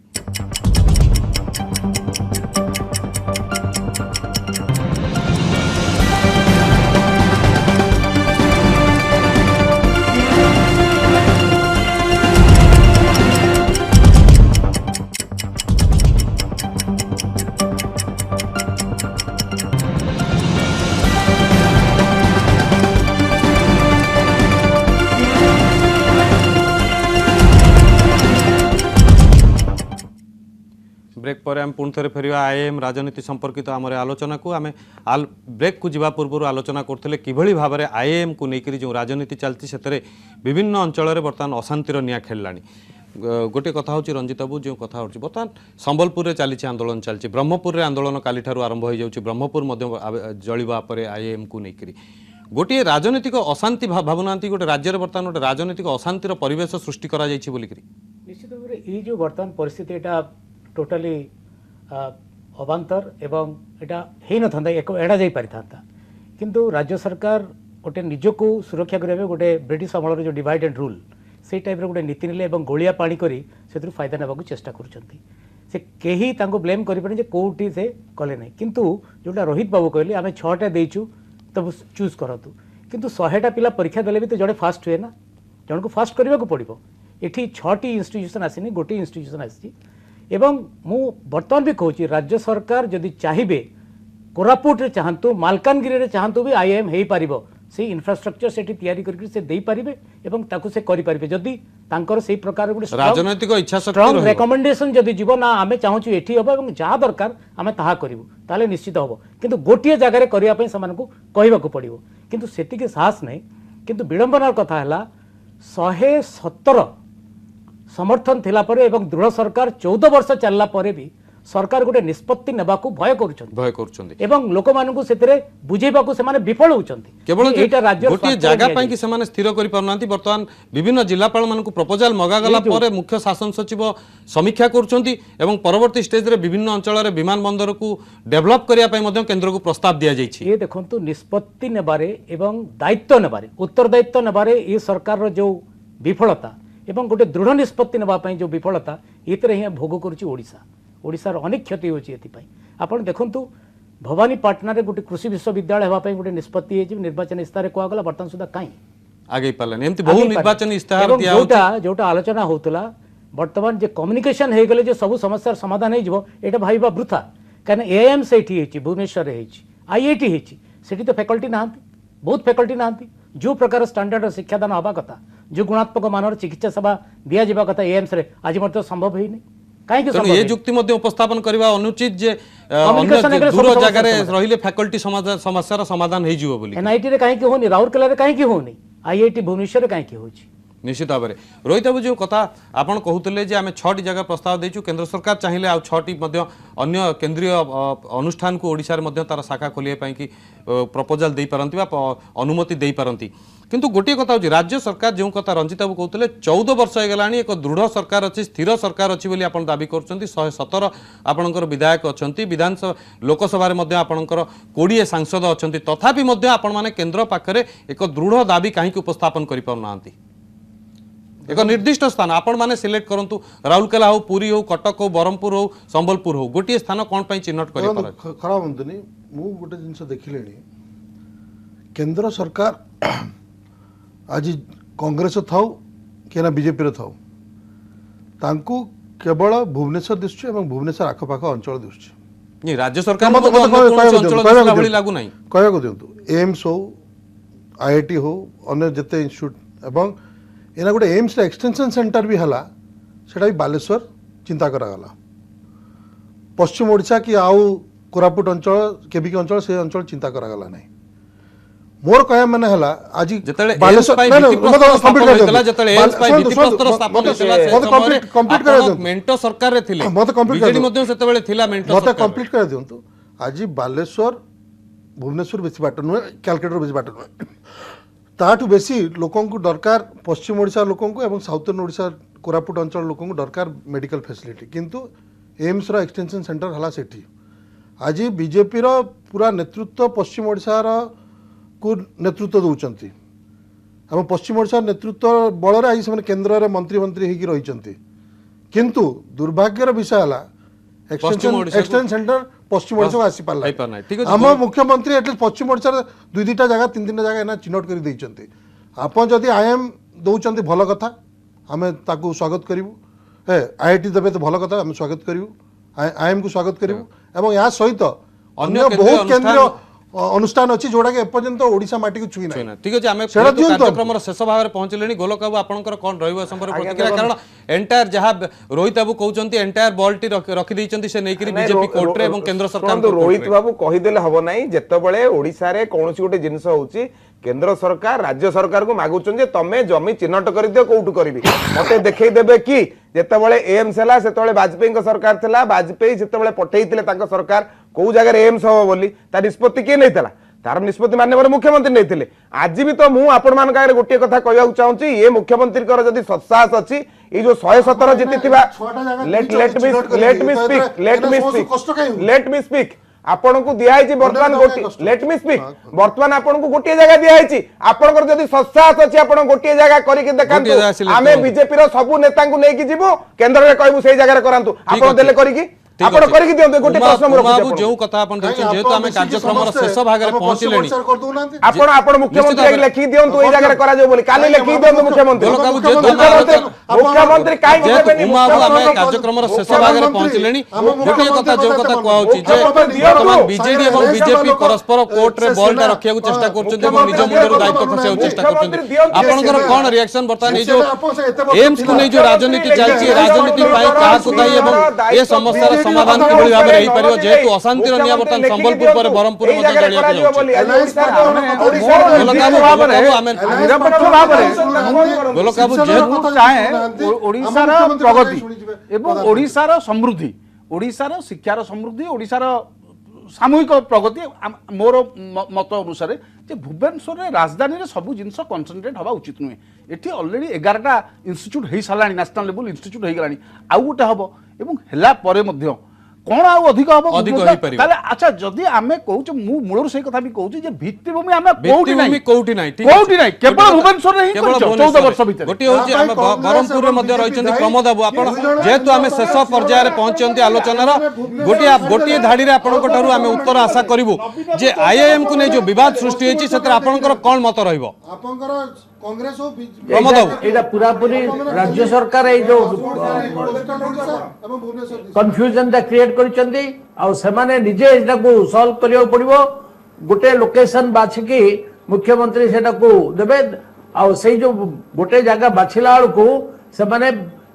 Speaker 1: ब्रेक पर आम पुणी थे फेर आईएएम राजनीति संपर्कित आम आलोचना को आम ब्रेक को जीवा पूर्व आलोचना करते किभली भाव में आईएएम को लेकर जो राजनीति चलती से विभिन्न अंचल बर्तमान अशांतिर निया खेलानी गोटे कथा हूँ रंजित बाबू जो कथा हो बर्तमान संबलपुर में चली आंदोलन चलती ब्रह्मपुर में आंदोलन काली आरंभ हो जाऊँगी ब्रह्मपुर जलिबा आईएएम को लेकर गोटे राजनीतिक अशांति भावुना गोटे राज्य बर्तमान गोटे राजनीतिक अशांतिर परिवेश सृष्टि करा
Speaker 10: निश्चित भाव में ये जो बर्तमान परिस्थिति एटा टोटाली अबांतर एवं एटा हे न था एड़ा जाई पारि था किंतु राज्य सरकार गोटे निजको सुरक्षा करबे गोटे ब्रिटिश अमलर जो डिवाइड एंड रूल से टाइप रो गोटे नीति नेले एवं गोलिया पानी करी सेतु फायदा नेबाकू चेष्टा करूछंती से केही तांको ब्लेम करि पने जे कोउटी से कले नै किंतु जोटा रोहित बाबू कहले आमे 6टा देइछु तब चूज करतु किंतु 100टा पिला परीक्षा देले भी तो जड़े फास्ट हुए ना जन को फास्ट करबा को पड़िबो एठी 6टी इंस्टीट्यूशन आसीनी गोटे इंस्टीट्यूशन आसी एवं मु बर्तमान भी कहूँ राज्य सरकार जदि चाहिए कोरापुट रे चाहतु मालकानगिरी रे चाहतु भी आईएएम हो पार से इंफ्रास्ट्रक्चर से तैयारी करके से दे पारिबे एवं ताकू से करि पारिबे जदि तांकर से प्रकार गोटे
Speaker 1: राजनैतिक इच्छा शक्ति
Speaker 10: रेकमेंडेशन जदि जीव ना आमे चाहूँ एठी हबो एवं जहाँ दरकार आमे ताहा करिवु ताले निश्चित हबो किंतु गोटिए जगह रे करिया पई समानकु कहबाकू पड़िबो किंतु सेतिके साहस नै किंतु विडंबनार कथा हला 117 समर्थन थिला परे एवं दृढ़ सरकार 14 वर्ष चलला परे भी सरकार गोटे निष्पत्ति नेबाकू भय करूछंती एवं लोक मानकू सेतरे बुझेबाकू से माने विफल होउछंती
Speaker 1: केवल एटा राज्य गोटे जगह पई कि से माने स्थिर करि परनांती वर्तमान विभिन्न जिलापाल मानकू प्रपोजल मगा गला परे मुख्य शासन सचिव समीक्षा करूछंती एवं परवर्ती स्टेज रे विभिन्न अंचल रे विमान बंदर को डेवलप करिया पई मध्ये केंद्र को प्रस्ताव दिया जाइछि
Speaker 10: ये देखंतु निष्पत्ति नेबारे एवं दायित्व नेबारे उत्तरदायित्व नेबारे ये सरकार रो जो विफलता एवं गोटे दृढ़ निष्पत्ति नेबापी जो विफलता ये ही भोग करुच्ची ओडिशा ओडिशार अनेक क्षति होती आपड़ देखु भवानीपाटना रे गोटे कृषि विश्वविद्यालय होगापी गोटे निष्पत्ति है निर्वाचन इस्तार कहगला बर्तमान सुधा कहीं आगे पालानी एमती बहु निर्वाचन इस्तार जोटा आलोचना होता बर्तमान जे कम्युनिकेशन हो गले जो सब समस्या समाधान हो भाईबा वृथा कहीं एएम से भुवनेश्वर आईआईटी से तो फैकल्टी ना बहुत फैकल्टी ना जो प्रकार स्टैंडर्ड शिक्षादान हवा कथा जो गुणात्मक मानर चिकित्सा सेवा दिया जावा कथा एएम्स रे आज मत संभव होइनी कहीं
Speaker 1: ये जुक्ति उपस्थापन करवा अनुचित जे दूर जगह रहिले फैकल्टी समस्या समाधान हो एनआईटी
Speaker 10: रे कहीं होनी राउरकेला रे कहीं होनी आईआईटी भुवनेश्वर रे कहीं होची
Speaker 1: निश्चित भाव में रोहित बाबू जो कथा आपन कहते जे आम 6टी जगह प्रस्ताव देचु केंद्र सरकार चाहिए आ 6टी अन्य केंद्रीय अनुष्ठान को ओडिशा रे तार शाखा खोलिया कि प्रपोजाल दे पारंती अनुमति दे पारंती किंतु गोटे कथा हूँ राज्य सरकार जो कथा रंजित बाबू कहते 14 वर्ष होगा एक दृढ़ सरकार अच्छी स्थिर सरकार अच्छी बोली आप दाबी कर 117 आपणकर विधायक अच्छा विधानसभा लोकसभा आपणकर 20 सांसद अच्छा तथापि आपण मैंने केन्द्र पाखरे एक दृढ़ दाबी कहीं उपस्थापन कर पाना एक निर्दिष्ट स्थान आपण मैंने सिलेक्ट करंतु राउरकेला हो पुरी हो कटक हो ब्रह्मपुर हो संबलपुर हो गोटे स्थान कौन पर चिन्हट कर
Speaker 6: खराब हमें मु गोटे जिनस देखिले केंद्र सरकार आज कांग्रेस थाउ कि ना बीजेपी थाउ तांकू केवल भुवनेश्वर दिशुचे और भुवनेश्वर आखपाख अंचल दिशुचे
Speaker 1: राज्य सरकार लागू ना
Speaker 6: कहू दिंतु एम्स हो आईआईटी हो अन्य जिते इन्स्टिट्यूट एवं एना गोटे एम्स एक्सटेंशन सेंटर भी हला सेटा भी बालेश्वर चिंता करागला पश्चिम ओडिशा कि आउ कोरापुट अंचल केबिकी अंचल से अंचल चिंता करागला नहीं मोर कया माने हला आज
Speaker 1: मेंटो सरकार रे थिले बीजेडी मध्ये सेतेबेले थिला मेंटो
Speaker 6: मते कंप्लीट कर दियंतु आज बालेश्वर भुवनेश्वर बेसी बाट नुहे कैलकाटा बेसी बाट नुहे ताठू बेसी लोकों को दरकार पश्चिम ओडिशा लोकों को एवं साउथर्न ओडिशा कोरापुट अंचल लोकों को दरकार मेडिकल फैसिलिटी किंतु एम्स रो एक्सटेंशन सेंटर हला सेठी आज बीजेपी रो पूरा नेतृत्व पश्चिम ओडिशा रो को नेतृत्व दौरान एवं पश्चिम ओडिशा नेतृत्व बल आज से केन्द्र में मंत्री होगी रही किंतु दुर्भाग्यर विषय है एक्सटेंशन सेंटर पश्चिम ओडिशा को आसी पारला आम मुख्यमंत्री एटलिस्ट पश्चिम ओडिशा 2-2टा जगह 3-3टा जगह चिन्हट कर देइचंती आपन जदि आईएम दौरान भल कथा आम ताकू स्वागत करूँ आईआईटी देवे तो भल कथा आम स्वागत करूँ आईएम को स्वागत करूँ एवं या सहित अन्य बहुत केंद्रीय अनुष्ठान अच्छी जोड़ा कि एपर्यंत ओडिशा माटी को छुई ना
Speaker 1: ठीक अछि आमे कार्यक्रम शेष भाग में पहुंचलेनी गोलक बाबू आपनकर कोन रहइबो संपर्क प्रतिक्रिया कारण एंटायर जहां रोहित बाबू कहउचंती एंटायर बॉल टी रखि दैचंती से नेकरी बीजेपी कोर्ट रे एवं केंद्र सरकार
Speaker 7: तो रोहित बाबू कहि देले हबो नाही जेतेबेले ओडिसा रे कोनोसी गोटे जिंस होउची केंद्र सरकार राज्य सरकार को मागुचन जे तमे जमी चिन्हट कर दियो कोउटु करबी मते देखै देबे कि जेतेबेले एम्स हला सेतेबेले वाजपेयी सरकार थिला वाजपेयी जेतेबेले पठेइतिले तांका सरकार को जगह एम्स हो बोली ता निष्पत्ति के नहीं था तार निष्पत्ति माननीय मुख्यमंत्री नहीं थे आज भी तो मुझे आपण मान गोटे कथा कहूँ चाहूँगी ये मुख्यमंत्री जदि सत्साहस अच्छी ये जो 117 जीति लेट मी स्पीक आपण को दिखाई बर्तमान लेट मी स्पीक बर्तमान आपण को गोटे जगह दिखाई आपंकर जदि सत्साहस अच्छी आप गोटे जगह करके देखा आम बीजेपी सबू नेता नहीं जीवु केन्द्र में कहूँ से जगह करातु आप देले करके आपण करिक दियंते गोटे प्रश्न मोर बाबू
Speaker 1: जो कथा आपण देछन जेतो आमे कार्यक्रम र शेष भाग रे पहुंचलेनी
Speaker 7: आपण मुख्यमंत्री लिखि दियंतु ए जगह करा जो बोली काली लिखि दियंतु मुख्यमंत्री मुख्यमंत्री काई देबेनी
Speaker 1: बाबू आमे कार्यक्रम र शेष भाग रे पहुंचलेनी गोटे कथा जो कथा कहउची जे वर्तमान बीजेडी एवं बीजेपी परस्पर कोर्ट रे बॉल टा रखिया को चेष्टा करछन एवं निज मुंडर दायित्व खसेउ चेष्टा करछन आपनकर कोन रिएक्शन वर्तमान ए जो एम्स को नै जो राजनीति चलची राजनीति पाई का सुधाई एवं ए समस्या समाधान किभଳି ଭାବରେ ହେଇ ପାରିବ ଯେହେତୁ ଅଶାନ୍ତିର ନିଆଁ ବର୍ତ୍ତମାନ ସମ୍ବଲପୁର ପରେ ବ୍ରହ୍ମପୁର ମଧ୍ୟ ଜଳିବାକୁ ଯାଉଛି ଗୋଲକାବୁ ଯେହେତୁ
Speaker 8: ଚାହେଁ ଓଡ଼ିଶାର ପ୍ରଗତି ଏବଂ ଓଡ଼ିଶାର ସମୃଦ୍ଧି ଓଡ଼ିଶାର ଶିକ୍ଷାର ସମୃଦ୍ଧି ଓଡ଼ିଶାର सामूहिक प्रगति मोर मत अनुसार जे भुवनेश्वर राजधानी रे सब जिनस कन्संट्रेट हवा उचित नुहे एठी ऑलरेडी 11टा इंस्टीट्यूट हो सारा नेशनल लेवल इंस्टीट्यूट हो गलानी आउ गोटे हम एवं हेला परे मध्य कौन आउ अधिक हम अच्छा जदि आमे कहूँ मु मूलर से कथा भी कहूँ जे भित्तिभूमि आमे कोउठी नै केवल भुवनेश्वर रे ही 14 वर्ष भीतर
Speaker 1: गोटी होची आमे बरमपुर रे मध्य रहिचंती प्रमोद बाबू आपण जेहेतु आमे शेष पर्याय रे पहुंचंती आलोचनार गोटी धाड़ी रे आपनक ठारू आमे उत्तर आशा करिवु जे आईआईएम को नै जो विवाद सृष्टि हेची सेतर आपनकर कोन मत रहइबो
Speaker 6: आपनकर कांग्रेस हो
Speaker 1: प्रमोद बाबू
Speaker 9: एटा पूरा पूरी राज्य सरकार ए जो कंफ्यूजन दा क्रिएट करिसंती आ सेमाने निजे एटा को सॉल्व करियो पड़िबो गोटे लोकेशन बाछकी मुख्यमंत्री सेटा को देबे आ सेई जो गोटे जगह बाछिला को सेमाने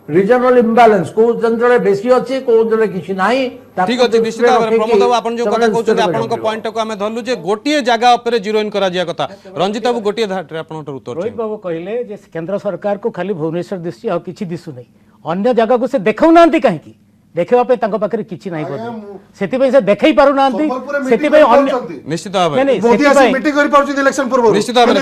Speaker 9: ରିଜନାଲ ଇମ୍ବାଲାନ୍ସ କୋଉ ଅଞ୍ଚଳରେ ବେଶୀ ଅଛି କୋଉ ଅଞ୍ଚଳରେ କିଛି ନାହିଁ
Speaker 1: ठीक अच्छे निश्चित भाव में प्रमोद बाबू आपन जो कथा कहउछन आपनक पॉइंट को आमे धरलु जे गोटिए जगह ऊपर जीरो इन करा जिया कथा रंजित बाबू गोटिए धाट रे आपन उत्तर
Speaker 10: रोहित बाबू कहले जे केंद्र सरकार को खाली भुवनेश्वर दिसछि आ किछि दिसु नै अन्य जगह को से देखौ नांती काहे की देखिबा पे तांको पाखरे किछि नाही बोल सेति पे से देखै पारु नांती सेति पे अन्य
Speaker 1: निश्चित भाव में
Speaker 6: मोदी आसी मीटिंग करि पाउछि इलेक्शन पूर्व
Speaker 1: निश्चित भाव में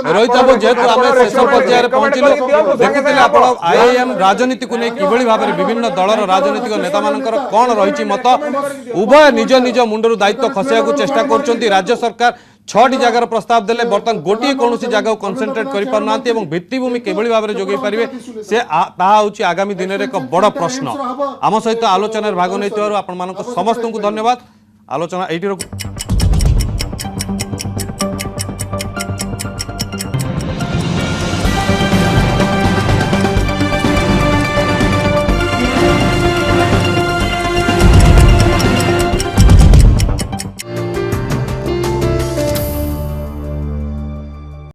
Speaker 1: रोहित बाबू जेतु आमे शेष पर्यायर पहुंचिलु देखिथिले आपण आईएएम राजनीति को नै किबळी भाव में विभिन्न दलर राजनीतिक नेता मानकर कोन रहिछि मत उभय निज निज मुंडरू दायित्व खसिया को चेष्टा करछन्ती राज्य सरकार 6टी जगार प्रस्ताव देले बर्तमान गोटे कौन जगह कनसेंट्रेट कर भित्तिभूमि किभଳି भाव में जोगै पारिबे से ताहा होछि आगामी दिन रे एक बड़ प्रश्न आम सहित आलोचना भाग नै आपण मानक समस्त को धन्यवाद आलोचना एठी